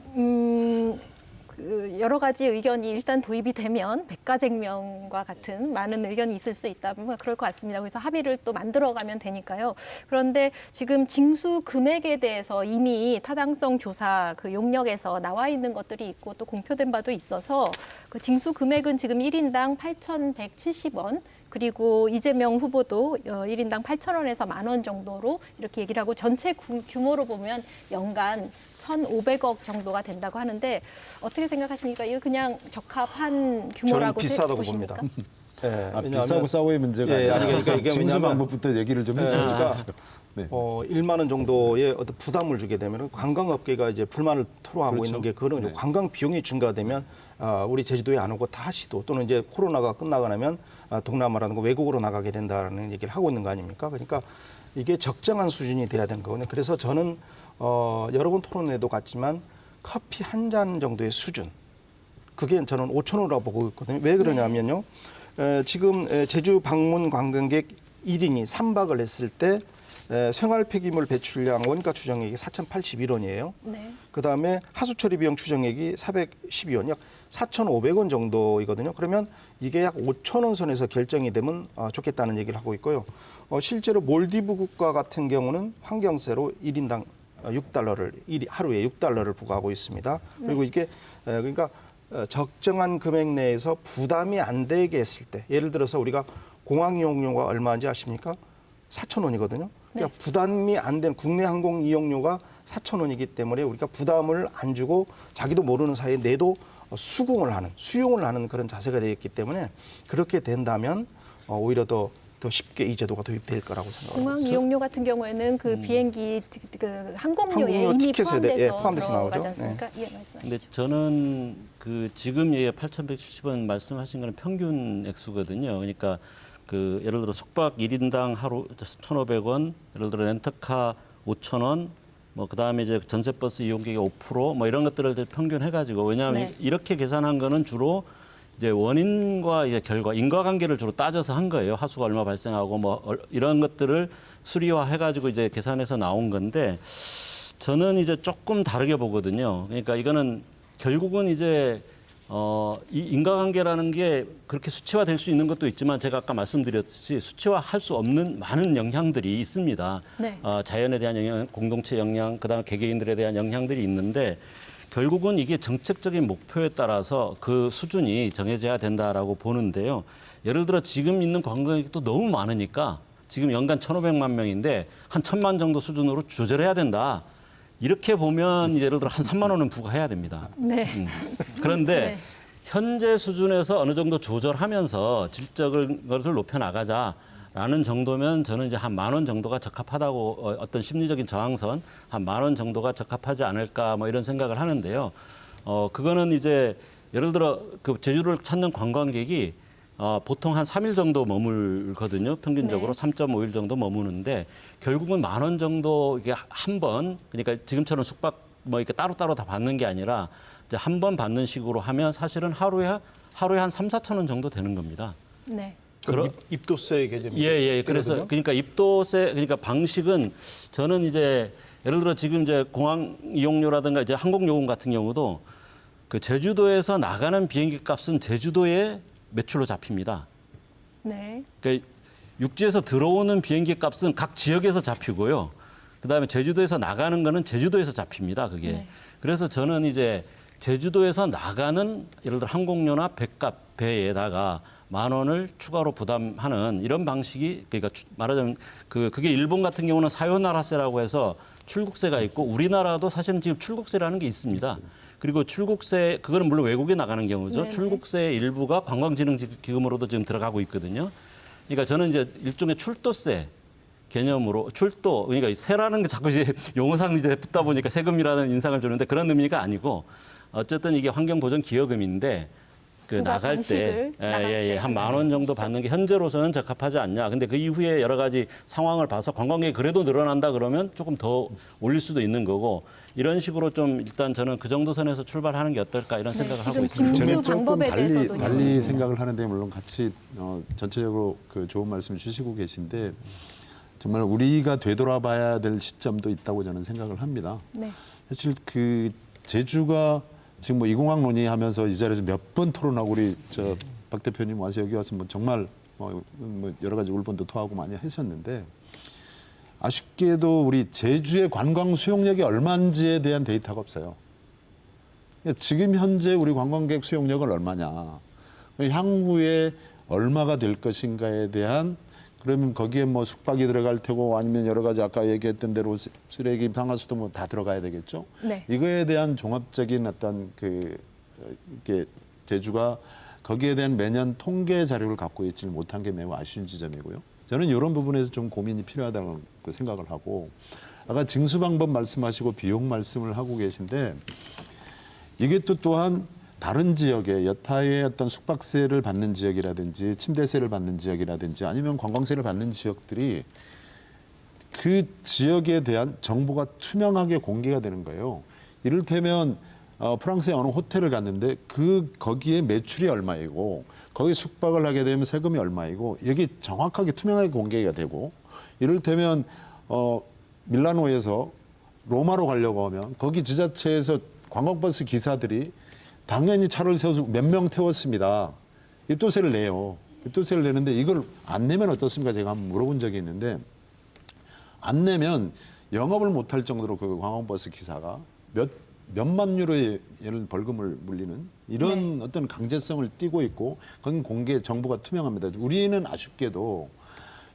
그 여러 가지 의견이 일단 도입이 되면 백가쟁명과 같은 많은 의견이 있을 수 있다면 그럴 것 같습니다. 그래서 합의를 또 만들어가면 되니까요. 그런데 지금 징수 금액에 대해서 이미 타당성 조사 그 용역에서 나와 있는 것들이 있고 또 공표된 바도 있어서 그 징수 금액은 지금 1인당 8,170원. 그리고 이재명 후보도 1인당 8,000원에서 10,000원 정도로 이렇게 얘기를 하고 전체 규모로 보면 연간 1,500억 정도가 된다고 하는데 어떻게 생각하십니까? 이거 그냥 적합한 규모라고 저는 비싸다고 보십니까? 봅니다. 네, 비싸고 싸고의 문제가 아니라 그러니까 이게 징수 왜냐하면 방법부터 얘기를 좀 했으면 좋겠어요. 네. 1만 원 정도의 어떤 부담을 주게 되면 관광업계가 이제 불만을 토로하고 그렇죠. 있는 게 그런 네. 관광 비용이 증가되면 우리 제주도에 안 오고 다시도 또는 이제 코로나가 끝나고 나면 동남아라든가 외국으로 나가게 된다라는 얘기를 하고 있는 거 아닙니까? 그러니까 이게 적정한 수준이 돼야 되는 거거든요. 그래서 저는 여러 번 토론에도 갔지만 커피 한 잔 정도의 수준 그게 저는 5,000원이라고 보고 있거든요. 왜 그러냐면요. 지금 제주 방문 관광객 1인이 3박을 했을 때 생활 폐기물 배출량 원가 추정액이 4,081원이에요. 네. 그다음에 하수 처리 비용 추정액이 412원, 약 4,500원 정도이거든요. 그러면 이게 약 5,000원 선에서 결정이 되면 좋겠다는 얘기를 하고 있고요. 실제로 몰디브 국가 같은 경우는 환경세로 1인당 6달러를 하루에 6달러를 부과하고 있습니다. 그리고 이게 그러니까 적정한 금액 내에서 부담이 안 되게 했을 때, 예를 들어서 우리가 공항 이용료가 얼마인지 아십니까? 4,000원이거든요. 그러니까 부담이 안 되는 국내 항공 이용료가 4,000원이기 때문에 우리가 부담을 안 주고 자기도 모르는 사이에 내도 수용을 하는 그런 자세가 되었기 때문에 그렇게 된다면 오히려 더 쉽게 이 제도가 도입될 거라고 생각합니다. 공항 이용료 같은 경우에는 그 비행기 그 항공료에 항공료 이미 티켓에 포함돼서 나오죠. 들어가지 않습니까? 예, 말씀하시죠. 근데 저는 그 지금 8,170원 말씀하신 거는 평균 액수거든요. 그러니까 그 예를 들어 숙박 1인당 하루 1,500원, 예를 들어 렌터카 5,000원, 뭐 그다음에 이제 전세버스 이용객의 5% 뭐 이런 것들을 평균 해가지고 왜냐하면 네. 이렇게 계산한 거는 주로 이제 원인과 이제 결과, 인과관계를 주로 따져서 한 거예요. 하수가 얼마 발생하고 뭐 이런 것들을 수리화해가지고 이제 계산해서 나온 건데 저는 이제 조금 다르게 보거든요. 그러니까 이거는 결국은 이제 이 인과관계라는 게 그렇게 수치화될 수 있는 것도 있지만 제가 아까 말씀드렸듯이 수치화할 수 없는 많은 영향들이 있습니다. 네. 자연에 대한 영향, 공동체 영향, 그다음에 개개인들에 대한 영향들이 있는데 결국은 이게 정책적인 목표에 따라서 그 수준이 정해져야 된다라고 보는데요. 예를 들어 지금 있는 관광객이 또 너무 많으니까 지금 연간 1,500만 명인데 한 1,000만 정도 수준으로 조절해야 된다. 이렇게 보면 예를 들어 한 3만 원은 부과해야 됩니다. 네. 그런데 네. 현재 수준에서 어느 정도 조절하면서 질적인 것을 높여 나가자라는 정도면 저는 이제 한 10,000원 정도가 적합하다고 어떤 심리적인 저항선 한 10,000원 정도가 적합하지 않을까 뭐 이런 생각을 하는데요. 그거는 이제 예를 들어 그 제주를 찾는 관광객이 보통 한 3일 정도 머물거든요. 평균적으로 네. 3.5일 정도 머무는데 결국은 10,000원 정도 이게 한 번 그러니까 지금처럼 숙박 뭐 이렇게 따로따로 다 받는 게 아니라 이제 한 번 받는 식으로 하면 사실은 하루에 한 3,4,000원 정도 되는 겁니다. 네. 그럼 입도세 개념이 예. 그래서 그러니까 입도세 그러니까 방식은 저는 이제 예를 들어 지금 이제 공항 이용료라든가 이제 항공 요금 같은 경우도 그 제주도에서 나가는 비행기 값은 제주도의 매출로 잡힙니다. 네. 그러니까 육지에서 들어오는 비행기 값은 각 지역에서 잡히고요. 그다음에 제주도에서 나가는 거는 제주도에서 잡힙니다. 그게. 네. 그래서 저는 이제 제주도에서 나가는 예를 들어 항공료나 배값 배에다가 10,000원을 추가로 부담하는 이런 방식이 그러니까 말하자면 그게 일본 같은 경우는 사요나라세라고 해서 출국세가 있고 우리나라도 사실은 지금 출국세라는 게 있습니다. 그리고 출국세 그거는 물론 외국에 나가는 경우죠. 네네. 출국세 일부가 관광진흥기금으로도 지금 들어가고 있거든요. 그러니까 저는 이제 일종의 출도세 개념으로 출도 그러니까 세라는 게 자꾸 이제 용어상 이제 붙다 보니까 세금이라는 인상을 주는데 그런 의미가 아니고 어쨌든 이게 환경보전기여금인데 그 부과 나갈 때 방식을 나갈 때 한 10,000원 정도 받는 게 현재로서는 적합하지 않냐. 근데 그 이후에 여러 가지 상황을 봐서 관광객이 그래도 늘어난다 그러면 조금 더 올릴 수도 있는 거고 이런 식으로 좀 일단 저는 그 정도 선에서 출발하는 게 어떨까 이런 생각을 하고 지금 있습니다. 징수 저는 조금 방법에 대해서 논의하고 달리 있습니다. 생각을 하는데 물론 같이 전체적으로 그 좋은 말씀 주시고 계신데 정말 우리가 되돌아봐야 될 시점도 있다고 저는 생각을 합니다. 네. 사실 그 제주가 지금 뭐 이공항 논의하면서 이 자리에서 몇 번 토론하고 우리 저 박 대표님 와서 여기 와서 뭐 정말 뭐 여러 가지 울분도 토하고 많이 하셨는데 아쉽게도 우리 제주의 관광 수용력이 얼마인지에 대한 데이터가 없어요. 그러니까 지금 현재 우리 관광객 수용력은 얼마냐, 향후에 얼마가 될 것인가에 대한 그러면 거기에 뭐 숙박이 들어갈 테고 아니면 여러 가지 아까 얘기했던 대로 쓰레기, 상하수도 뭐 다 들어가야 되겠죠. 네. 이거에 대한 종합적인 어떤 그 이렇게 제주가 거기에 대한 매년 통계 자료를 갖고 있지 못한 게 매우 아쉬운 지점이고요. 저는 이런 부분에서 좀 고민이 필요하다고 생각을 하고 아까 징수 방법 말씀하시고 비용 말씀을 하고 계신데 이게 또 또한 다른 지역에 여타의 어떤 숙박세를 받는 지역이라든지 침대세를 받는 지역이라든지 아니면 관광세를 받는 지역들이 그 지역에 대한 정보가 투명하게 공개가 되는 거예요. 이를테면 프랑스의 어느 호텔을 갔는데 거기에 매출이 얼마이고 거기 숙박을 하게 되면 세금이 얼마이고 여기 정확하게 투명하게 공개가 되고 이를테면 밀라노에서 로마로 가려고 하면 거기 지자체에서 관광버스 기사들이 당연히 차를 세워서 몇 명 태웠습니다. 입도세를 내요. 입도세를 내는데 이걸 안 내면 어떻습니까? 제가 한번 물어본 적이 있는데 안 내면 영업을 못할 정도로 그 관광버스 기사가 몇만 유로의 벌금을 물리는 이런 어떤 강제성을 띠고 있고 그건 공개 정보가 투명합니다. 우리는 아쉽게도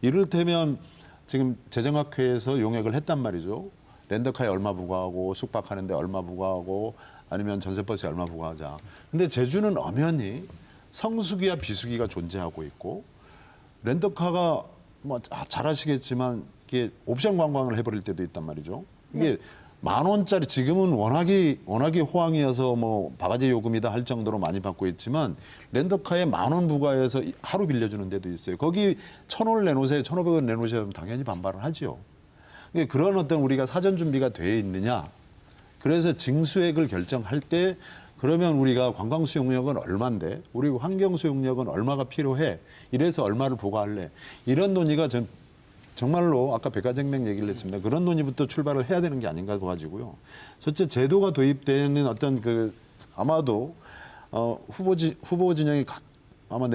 이를테면 지금 재정학회에서 용역을 했단 말이죠. 렌터카에 얼마 부과하고 숙박하는데 얼마 부과하고 아니면 전세버스에 얼마 부과하자. 근데 제주는 엄연히 성수기와 비수기가 존재하고 있고 렌터카가 뭐 잘 아시겠지만 이게 옵션 관광을 해버릴 때도 있단 말이죠. 이게 10,000원짜리 지금은 워낙이 호황이어서 뭐 바가지 요금이다 할 정도로 많이 받고 있지만 렌터카에 10,000원 부과해서 하루 빌려주는 데도 있어요. 거기 1,000원을 내놓으세요, 1,500원 내놓으세요. 당연히 반발을 하죠. 그런 어떤 우리가 사전 준비가 돼 있느냐. 그래서 징수액을 결정할 때 그러면 우리가 관광 수용력은 얼마인데 우리 환경 수용력은 얼마가 필요해. 이래서 얼마를 부과할래. 이런 논의가 정말로 아까 백화점맹 얘기를 했습니다. 그런 논의부터 출발을 해야 되는 게 아닌가 봐가지고요. 첫째 제도가 도입되는 어떤 아마도 후보 진영이 아마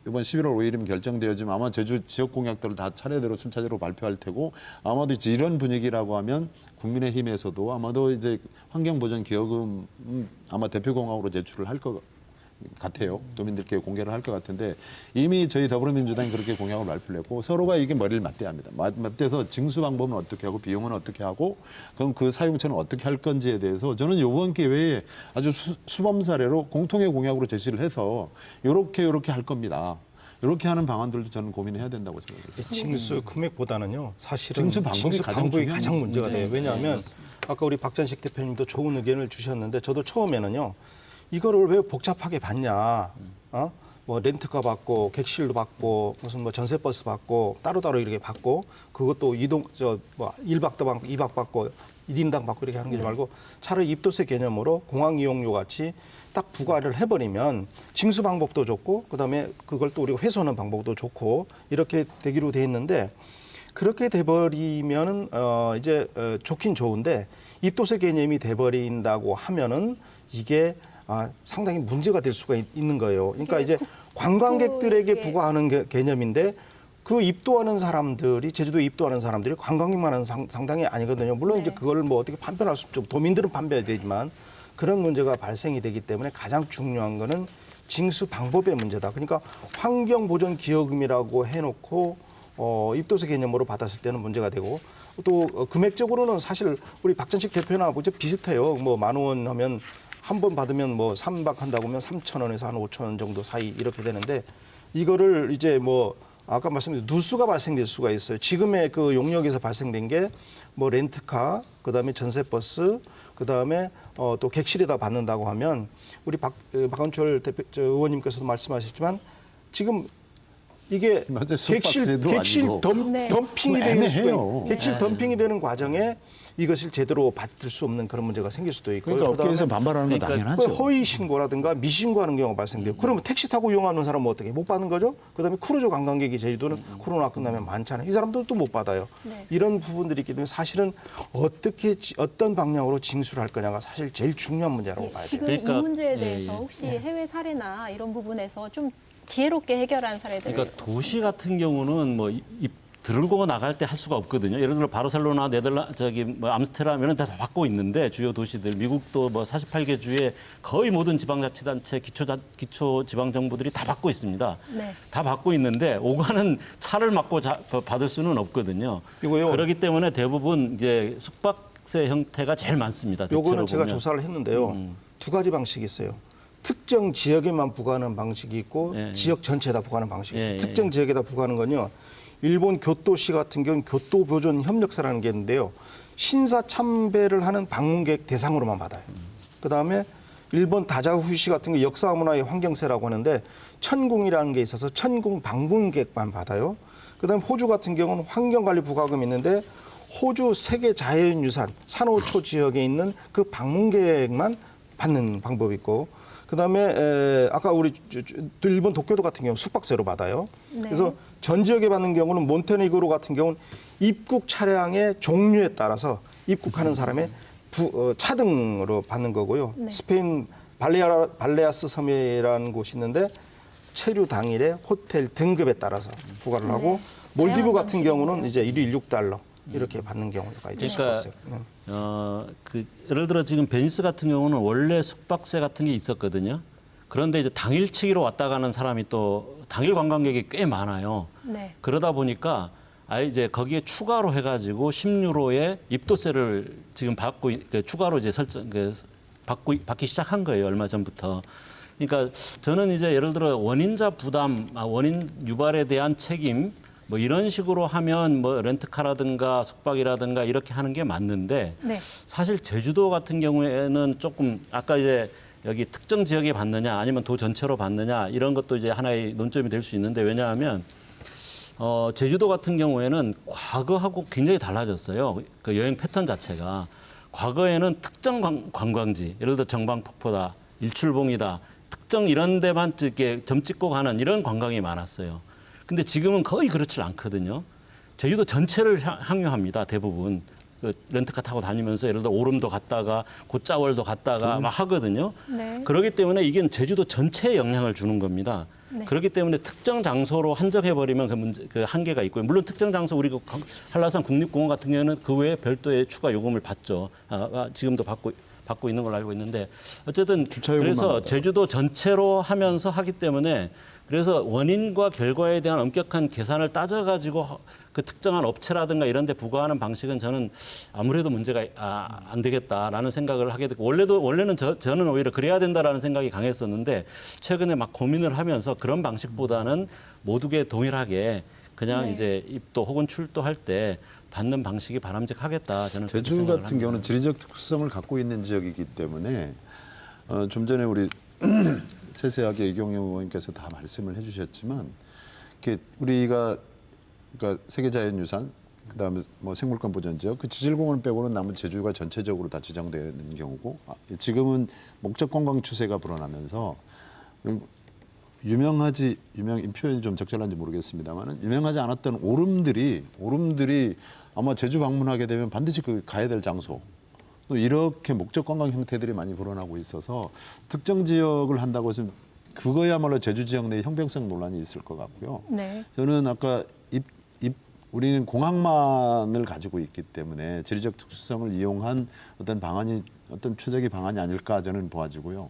이번 11월 5일이면 결정되어지면 아마 제주 지역 공약들을 다 차례대로 순차적으로 발표할 테고 아마도 이제 이런 분위기라고 하면 국민의힘에서도 아마도 이제 환경보전기여금 아마 대표공약으로 제출을 할 것 같아요. 도민들께 공개를 할 것 같은데 이미 저희 더불어민주당이 그렇게 공약을 발표를 했고 서로가 이게 머리를 맞대야 합니다. 맞대서 징수 방법은 어떻게 하고 비용은 어떻게 하고 그럼 그 사용처는 어떻게 할 건지에 대해서 저는 이번 기회에 아주 수범 사례로 공통의 공약으로 제시를 해서 이렇게 할 겁니다. 이렇게 하는 방안들도 저는 고민해야 된다고 생각합니다. 징수 금액보다는요. 사실은 징수 방법이 가장 가장 문제가 돼요. 왜냐하면 네. 아까 우리 박전식 대표님도 좋은 의견을 주셨는데 저도 처음에는요. 이거를 왜 복잡하게 받냐? 뭐 렌트카 받고 객실도 받고 무슨 뭐 전세버스 받고 따로따로 이렇게 받고 그것도 뭐 1박도 받고 2박 받고 1인당 받고 이렇게 하는 게 말고 차라리 입도세 개념으로 공항 이용료 같이 딱 부과를 해버리면 징수 방법도 좋고 그다음에 그걸 또 우리가 회수하는 방법도 좋고 이렇게 되기로 돼 있는데 그렇게 돼버리면은 이제 좋긴 좋은데 입도세 개념이 돼버린다고 하면은 이게 상당히 문제가 될 수가 있는 거예요. 그러니까 이제 관광객들에게 부과하는 개념인데 그 입도하는 사람들이 제주도에 입도하는 사람들이 관광객만은 상당히 아니거든요. 물론 이제 그걸 뭐 어떻게 판별할 수 없죠. 도민들은 판별해야 되지만 그런 문제가 발생이 되기 때문에 가장 중요한 거는 징수 방법의 문제다. 그러니까 환경보전기여금이라고 해놓고 입도세 개념으로 받았을 때는 문제가 되고 또 금액적으로는 사실 우리 박전식 대표나 뭐 비슷해요. 뭐 10,000원 하면 한 번 받으면 뭐 3박 한다고 하면 3,000원에서 한 5,000원 정도 사이 이렇게 되는데 이거를 이제 뭐 아까 말씀드린 누수가 발생될 수가 있어요. 지금의 그 용역에서 발생된 게 뭐 렌트카, 그다음에 전세버스, 그다음에 또 객실에다 받는다고 하면 우리 박원철 대표 의원님께서도 말씀하셨지만 지금 이게 맞아요. 객실 숙박세도 아니고. 덤핑이 되는 애매해요. 수가 있고 객실 덤핑이 되는 과정에 이것을 제대로 받을 수 없는 그런 문제가 생길 수도 있고 그러니까 업계에서 반발하는 건 당연하죠. 허위 신고라든가 미신고하는 경우가 발생돼요. 그러면 택시 타고 이용하는 사람은 어떻게 못 받는 거죠? 그다음에 크루즈 관광객이 제주도는 코로나 끝나면 많잖아요. 이 사람들도 못 받아요. 네. 이런 부분들이 있기 때문에 사실은 어떤 방향으로 징수를 할 거냐가 사실 제일 중요한 문제라고 봐야 돼요. 지금 그러니까, 이 문제에 예, 대해서 예. 혹시 해외 사례나 이런 부분에서 좀 지혜롭게 해결한 사례들. 그러니까 도시 같은 경우는 뭐 들고 나갈 때 할 수가 없거든요. 예를 들어 바르셀로나, 뭐 암스테르담 이런 데 다 받고 있는데 주요 도시들, 미국도 뭐 48개 주에 거의 모든 지방자치단체, 기초지방정부들이 다 받고 있습니다. 네. 다 받고 있는데 오가는 차를 막고 받을 수는 없거든요. 이거요. 그렇기 때문에 대부분 이제 숙박세 형태가 제일 많습니다. 요거는 제가 보면. 조사를 했는데요. 두 가지 방식이 있어요. 특정 지역에만 부과하는 방식이 있고 예, 예. 지역 전체에다 부과하는 방식이 있어요. 예, 예. 특정 지역에다 부과하는 건요. 일본 교토시 같은 경우는 교토보존 협력사라는 게 있는데요. 신사 참배를 하는 방문객 대상으로만 받아요. 그다음에 일본 다자후시 같은 게 역사문화의 환경세라고 하는데 천궁이라는 게 있어서 천궁 방문객만 받아요. 그다음에 호주 같은 경우는 환경관리 부과금이 있는데 호주 세계 자연유산 산호초 지역에 있는 그 방문객만 받는 방법이 있고 그다음에 아까 우리 일본 도쿄도 같은 경우 숙박세로 받아요. 네. 그래서 전 지역에 받는 경우는 몬테네그로 같은 경우는 입국 차량의 종류에 따라서 입국하는 사람의 차등으로 받는 거고요. 네. 스페인 발레아스 섬이라는 곳이 있는데 체류 당일에 호텔 등급에 따라서 부과를 하고 네. 몰디브 다양한 같은 경우는 방식이네요. 이제 일일 6달러 이렇게 받는 경우가 있죠. 그러니까 숙박세. 예를 들어 지금 베니스 같은 경우는 원래 숙박세 같은 게 있었거든요. 그런데 이제 당일치기로 왔다 가는 사람이 또 당일 관광객이 꽤 많아요. 네. 그러다 보니까 아예 이제 거기에 추가로 해가지고 10유로의 입도세를 지금 추가로 이제 받기 시작한 거예요. 얼마 전부터. 그러니까 저는 이제 예를 들어 원인자 부담, 원인 유발에 대한 책임 뭐 이런 식으로 하면 뭐 렌트카라든가 숙박이라든가 이렇게 하는 게 맞는데 네. 사실 제주도 같은 경우에는 조금 아까 이제 여기 특정 지역에 받느냐 아니면 도 전체로 받느냐 이런 것도 이제 하나의 논점이 될 수 있는데 왜냐하면 제주도 같은 경우에는 과거하고 굉장히 달라졌어요. 그 여행 패턴 자체가 과거에는 특정 관광지 예를 들어 정방폭포다, 일출봉이다, 특정 이런 데만 이렇게 점 찍고 가는 이런 관광이 많았어요. 근데 지금은 거의 그렇지 않거든요. 제주도 전체를 향유합니다. 대부분. 그 렌트카 타고 다니면서 예를 들어 오름도 갔다가 곶자월도 갔다가 막 하거든요. 네. 그렇기 때문에 이게 제주도 전체에 영향을 주는 겁니다. 네. 그렇기 때문에 특정 장소로 한정해버리면 그 한계가 있고요. 물론 특정 장소 우리 한라산 국립공원 같은 경우는 그 외에 별도의 추가 요금을 받죠. 지금도 받고 있는 걸로 알고 있는데 어쨌든 주차요금만 그래서 받아요. 제주도 전체로 하면서 하기 때문에 그래서 원인과 결과에 대한 엄격한 계산을 따져가지고 그 특정한 업체라든가 이런 데 부과하는 방식은 저는 아무래도 문제가 안 되겠다라는 생각을 하게 됐고 원래는 저는 오히려 그래야 된다라는 생각이 강했었는데 최근에 막 고민을 하면서 그런 방식보다는 모두게 동일하게 그냥 네. 이제 입도 혹은 출도할 때 받는 방식이 바람직하겠다. 저는 그렇게 제주 생각을 같은 합니다. 경우는 지리적 특수성을 갖고 있는 지역이기 때문에 좀 전에 우리 세세하게 이경영 의원님께서 다 말씀을 해주셨지만 이렇게 우리가 그러니까 세계자연유산 그다음에 뭐 생물권 보전지역 그 지질공원 빼고는 남은 제주가 전체적으로 다 지정되는 경우고 지금은 목적 관광 추세가 불어나면서 유명 이 표현이 좀 적절한지 모르겠습니다만은 유명하지 않았던 오름들이 아마 제주 방문하게 되면 반드시 그 가야 될 장소 또 이렇게 목적 관광 형태들이 많이 불어나고 있어서 특정 지역을 한다고 해서 그거야말로 제주 지역 내에 형평성 논란이 있을 것 같고요. 네. 저는 아까 우리는 공항만을 가지고 있기 때문에 지리적 특수성을 이용한 어떤 방안이 어떤 최적의 방안이 아닐까 저는 보아지고요.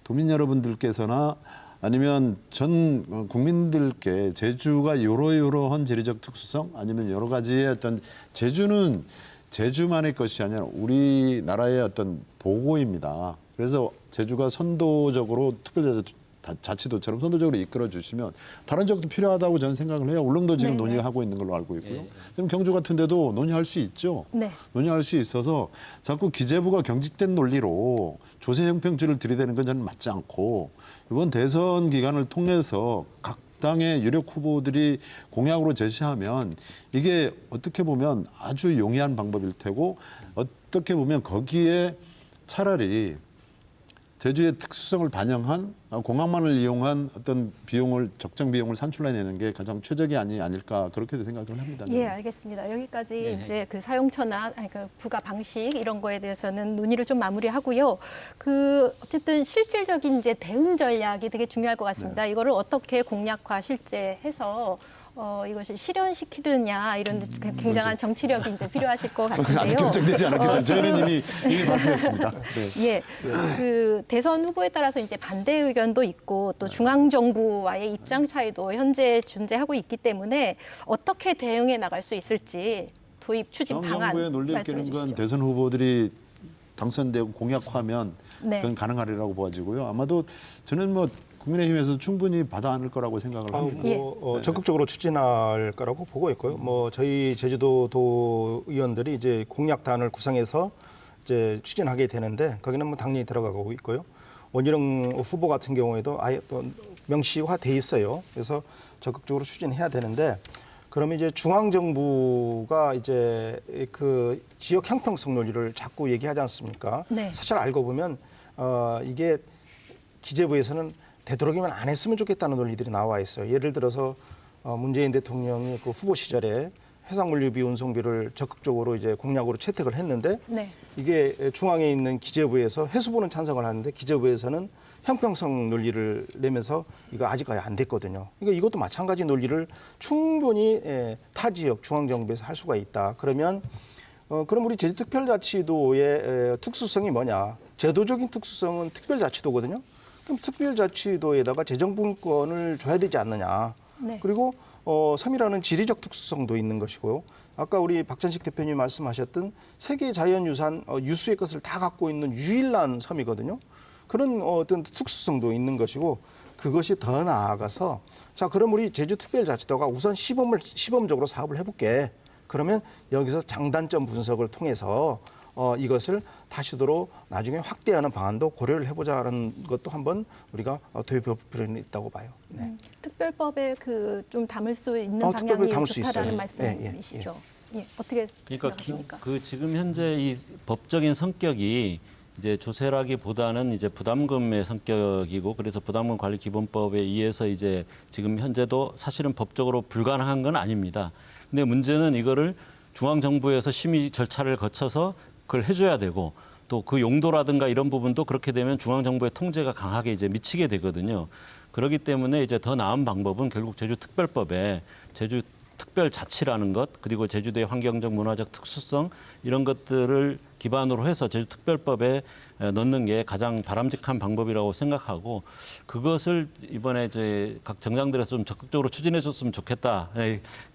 도민 여러분들께서나 아니면 전 국민들께 제주가 요러요러한 지리적 특수성 아니면 여러 가지의 어떤 제주는 제주만의 것이 아니라 우리나라의 어떤 보고입니다. 그래서 제주가 선도적으로 특별자치도처럼 선도적으로 이끌어 주시면 다른 지역도 필요하다고 저는 생각을 해요. 울릉도 지금 네네. 논의하고 있는 걸로 알고 있고요. 지금 경주 같은 데도 논의할 수 있죠. 네. 논의할 수 있어서 자꾸 기재부가 경직된 논리로 조세 형평주를 들이대는 건 저는 맞지 않고 이번 대선 기간을 통해서 각 당의 유력 후보들이 공약으로 제시하면 이게 어떻게 보면 아주 용이한 방법일 테고 어떻게 보면 거기에 차라리 제주의 특수성을 반영한 공항만을 이용한 어떤 비용을 적정 비용을 산출해내는 게 가장 최적이 아닐까 그렇게 생각을 합니다. 예, 알겠습니다. 여기까지 이제 그 사용처나 아니 그 부가 방식 이런 거에 대해서는 논의를 좀 마무리하고요. 그 어쨌든 실질적인 이제 대응 전략이 되게 중요할 것 같습니다. 이거를 어떻게 공약화 실제해서 이것을 실현시키느냐 이런 굉장한 정치력이 이제 필요하실 것 같은데요. 아직 결정되지 않았겠지만 저희는 이미 발표했습니다. 네. 예, 그 대선 후보에 따라서 이제 반대 의견도 있고 또 중앙 정부와의 입장 차이도 현재 존재하고 있기 때문에 어떻게 대응해 나갈 수 있을지 도입 추진 방안 정부의 논리를 말씀해 깨는 건 주시죠. 대선 후보들이 당선되고 공약화하면 네. 그건 가능하리라고 보아지고요. 아마도 저는 뭐 국민의힘에서 충분히 받아 안을 거라고 생각을 합니다. 적극적으로 추진할 거라고 보고 있고요. 뭐 저희 제주도 의원들이 이제 공약단을 구성해서 이제 추진하게 되는데 거기는 뭐 당연히 들어가고 있고요. 원희룡 후보 같은 경우에도 아예 또 명시화돼 있어요. 그래서 적극적으로 추진해야 되는데 그러면 이제 중앙 정부가 이제 그 지역 형평성 논리를 자꾸 얘기하지 않습니까? 네. 사실 알고 보면 이게 기재부에서는 되도록이면 안 했으면 좋겠다는 논리들이 나와 있어요. 예를 들어서 문재인 대통령이 그 후보 시절에 해상물류비 운송비를 적극적으로 이제 공약으로 채택을 했는데 네. 이게 중앙에 있는 기재부에서 해수부는 찬성을 하는데 기재부에서는 형평성 논리를 내면서 이거 아직까지 안 됐거든요. 그러니까 이것도 마찬가지 논리를 충분히 타 지역 중앙 정부에서 할 수가 있다. 그러면 그럼 우리 제주특별자치도의 특수성이 뭐냐? 제도적인 특수성은 특별자치도거든요. 그럼 특별자치도에다가 재정분권을 줘야 되지 않느냐. 네. 그리고 섬이라는 지리적 특수성도 있는 것이고요. 아까 우리 박찬식 대표님 말씀하셨던 세계 자연유산 유수의 것을 다 갖고 있는 유일한 섬이거든요. 그런 어떤 특수성도 있는 것이고 그것이 더 나아가서 자 그럼 우리 제주특별자치도가 우선 시범적으로 사업을 해볼게. 그러면 여기서 장단점 분석을 통해서 이것을 다시도록 나중에 확대하는 방안도 고려를 해보자는 것도 한번 우리가 도입할 필요는 있다고 봐요. 네. 특별법에 그 좀 담을 수 있는 특별법에 방향이 담을 수 좋다라는 있어요. 말씀이시죠. 예, 어떻게 그러니까 생각하십니까? 그 지금 현재 이 법적인 성격이 이제 조세라기보다는 이제 부담금의 성격이고 그래서 부담금 관리 기본법에 의해서 이제 지금 현재도 사실은 법적으로 불가능한 건 아닙니다. 근데 문제는 이거를 중앙 정부에서 심의 절차를 거쳐서 그걸 해줘야 되고 또 그 용도라든가 이런 부분도 그렇게 되면 중앙 정부의 통제가 강하게 이제 미치게 되거든요. 그렇기 때문에 이제 더 나은 방법은 결국 제주특별법에 제주특별자치라는 것 그리고 제주도의 환경적 문화적 특수성 이런 것들을 기반으로 해서 제주특별법에 넣는 게 가장 바람직한 방법이라고 생각하고 그것을 이번에 이제 각 정당들에서 좀 적극적으로 추진해 줬으면 좋겠다.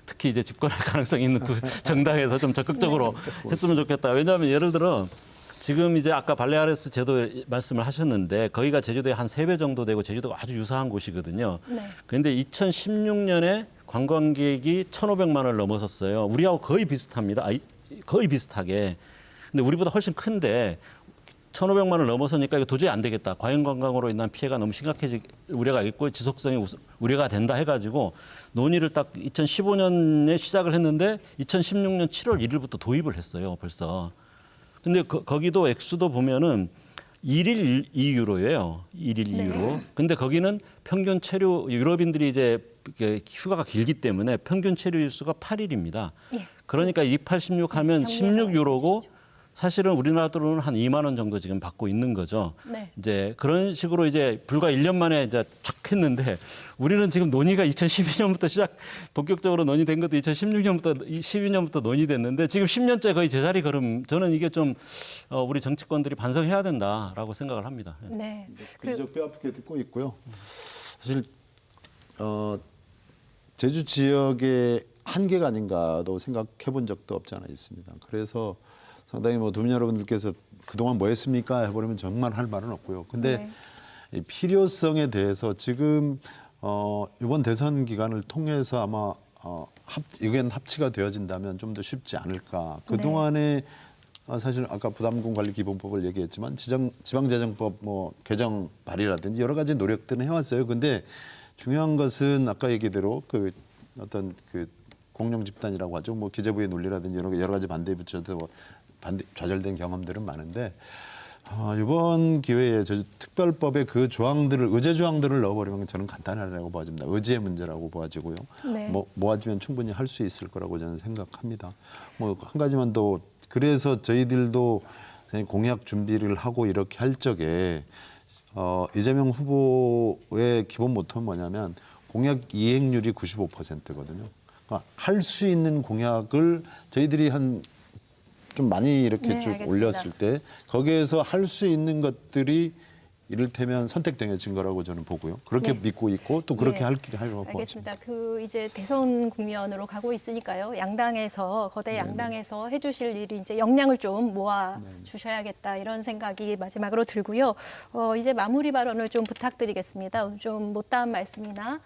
특히 이제 집권할 가능성이 있는 두 정당에서 좀 적극적으로 했으면 좋겠다. 왜냐하면 예를 들어 지금 이제 아까 발레아레스 제도 말씀을 하셨는데 거기가 제주도의 한 3배 정도 되고 제주도가 아주 유사한 곳이거든요. 네. 그런데 2016년에 관광객이 1,500만 원을 넘어섰어요. 우리하고 거의 비슷합니다. 거의 비슷하게. 근데 우리보다 훨씬 큰데 1,500만 원을 넘어서니까 이거 도저히 안 되겠다. 과잉관광으로 인한 피해가 너무 심각해질 우려가 있고 지속성이 우려가 된다 해가지고 논의를 딱 2015년에 시작을 했는데 2016년 7월 1일부터 도입을 했어요. 벌써. 근데 거기도 액수도 보면은 1일 2유로예요. 1일 2유로. 근데 거기는 평균 체류 유럽인들이 이제 휴가가 길기 때문에 평균 체류 일수가 8일입니다. 예. 그러니까 286 하면 16유로고 사실은 우리나라 돈으로는 한 2만 원 정도 지금 받고 있는 거죠. 네. 이제 그런 식으로 이제 불과 1년 만에 이제 쫙 했는데 우리는 지금 논의가 2012년부터 본격적으로 논의된 것도 2016년부터 12년부터 논의됐는데 지금 10년째 거의 제자리 걸음. 저는 이게 좀 우리 정치권들이 반성해야 된다라고 생각을 합니다. 네. 그저 뼈 아프게 듣고 있고요. 사실 제주 지역의 한계가 아닌가도 생각해 본 적도 없지 않아 있습니다. 그래서 상당히 뭐 도민 여러분들께서 그동안 뭐 했습니까? 해버리면 정말 할 말은 없고요. 근데 이 필요성에 대해서 지금 이번 대선 기간을 통해서 아마 의견 합치가 되어진다면 좀 더 쉽지 않을까. 그동안에 사실 아까 부담금 관리 기본법을 얘기했지만 지방재정법 뭐 개정 발의라든지 여러 가지 노력들은 해왔어요. 근데 중요한 것은 아까 얘기대로 그 어떤 그 공룡 집단이라고 하죠. 뭐 기재부의 논리라든지 여러 가지 반대에 붙여서 좌절된 경험들은 많은데 이번 기회에 특별법에 그 조항들을 의제 조항들을 넣어버리면 저는 간단하다고 보아집니다. 의제의 문제라고 보아지고요. 네. 모아지면 충분히 할 수 있을 거라고 저는 생각합니다. 뭐 한 가지만 더 그래서 저희들도 공약 준비를 하고 이렇게 할 적에 이재명 후보의 기본 모토는 뭐냐면 공약 이행률이 95%거든요. 그러니까 할 수 있는 공약을 저희들이 좀 많이 이렇게 네, 쭉 알겠습니다. 올렸을 때 거기에서 할 수 있는 것들이 이를테면 선택당해진 거라고 저는 보고요. 그렇게 네. 믿고 있고 또 그렇게 네. 하려고 보았습니다. 알겠습니다. 그 이제 대선 국면으로 가고 있으니까요. 양당에서 거대 양당에서 해주실 일이 이제 역량을 좀 모아 주셔야겠다 이런 생각이 마지막으로 들고요. 이제 마무리 발언을 좀 부탁드리겠습니다. 좀 못다한 말씀이나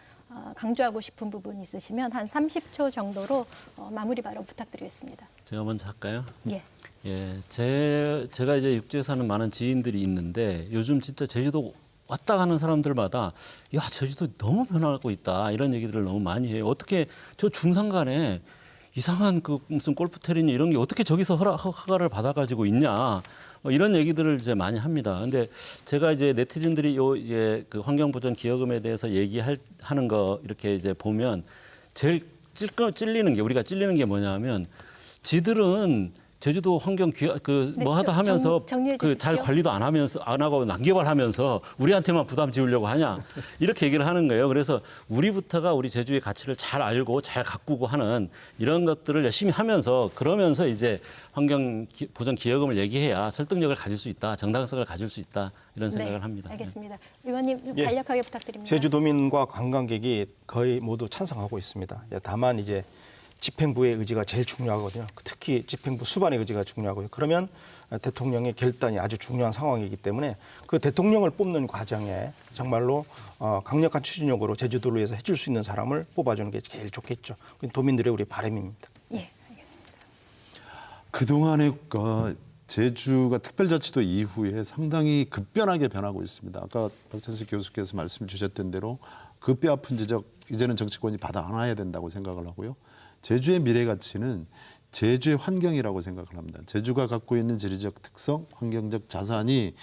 강조하고 싶은 부분 있으시면 한 30초 정도로 마무리 발언 부탁드리겠습니다. 제가 먼저 할까요? 예. 예, 제가 이제 육지에 사는 많은 지인들이 있는데 요즘 진짜 제주도 왔다 가는 사람들마다 야, 제주도 너무 변하고 있다 이런 얘기들을 너무 많이 해요. 어떻게 저 중산간에 이상한 그 무슨 골프 테린이 이런 게 어떻게 저기서 허가를 받아가지고 있냐 이런 얘기들을 이제 많이 합니다. 근데 제가 이제 네티즌들이 이제 그 환경보전 기여금에 대해서 하는 거 이렇게 이제 보면 제일 찔리는 게 우리가 찔리는 게 뭐냐면 지들은 제주도 환경 네, 하다 하면서 정리해 그 잘 주십시오. 관리도 안 하고 난개발하면서 우리한테만 부담 지우려고 하냐 이렇게 얘기를 하는 거예요. 그래서 우리부터가 우리 제주의 가치를 잘 알고 잘 가꾸고 하는 이런 것들을 열심히 하면서 그러면서 이제 환경 보전 기여금을 얘기해야 설득력을 가질 수 있다, 정당성을 가질 수 있다 이런 생각을 합니다. 알겠습니다. 의원님 좀 예. 간략하게 부탁드립니다. 제주도민과 관광객이 거의 모두 찬성하고 있습니다. 다만 이제 집행부의 의지가 제일 중요하거든요. 특히 집행부 수반의 의지가 중요하고요. 그러면 대통령의 결단이 아주 중요한 상황이기 때문에 그 대통령을 뽑는 과정에 정말로 강력한 추진력으로 제주도를 위해서 해줄 수 있는 사람을 뽑아주는 게 제일 좋겠죠. 도민들의 우리 바람입니다. 예, 알겠습니다. 그동안에 제주가 특별자치도 이후에 상당히 급변하게 변하고 있습니다. 아까 박찬식 교수께서 말씀 주셨던 대로 그 뼈아픈 지적 이제는 정치권이 받아 안아야 된다고 생각을 하고요. 제주의 미래 가치는 제주의 환경이라고 생각을 합니다. 제주가 갖고 있는 지리적 특성, 환경적 자산이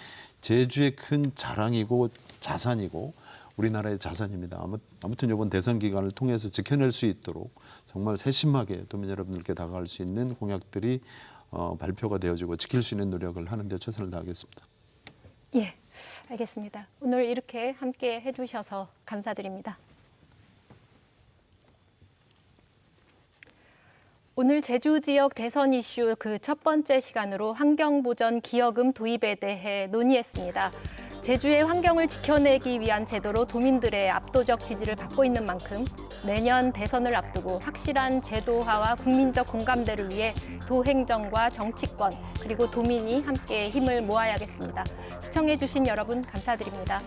제주의 큰 자랑이고 자산이고 우리나라의 자산입니다. 아무튼 이번 대선 기간을 통해서 지켜낼 수 있도록 정말 세심하게 도민 여러분들께 다가갈 수 있는 공약들이 발표가 되어지고 지킬 수 있는 노력을 하는 데 최선을 다하겠습니다. 예, 알겠습니다. 오늘 이렇게 함께 해주셔서 감사드립니다. 오늘 제주 지역 대선 이슈 그 첫 번째 시간으로 환경보전 기여금 도입에 대해 논의했습니다. 제주의 환경을 지켜내기 위한 제도로 도민들의 압도적 지지를 받고 있는 만큼 내년 대선을 앞두고 확실한 제도화와 국민적 공감대를 위해 도행정과 정치권 그리고 도민이 함께 힘을 모아야겠습니다. 시청해주신 여러분 감사드립니다.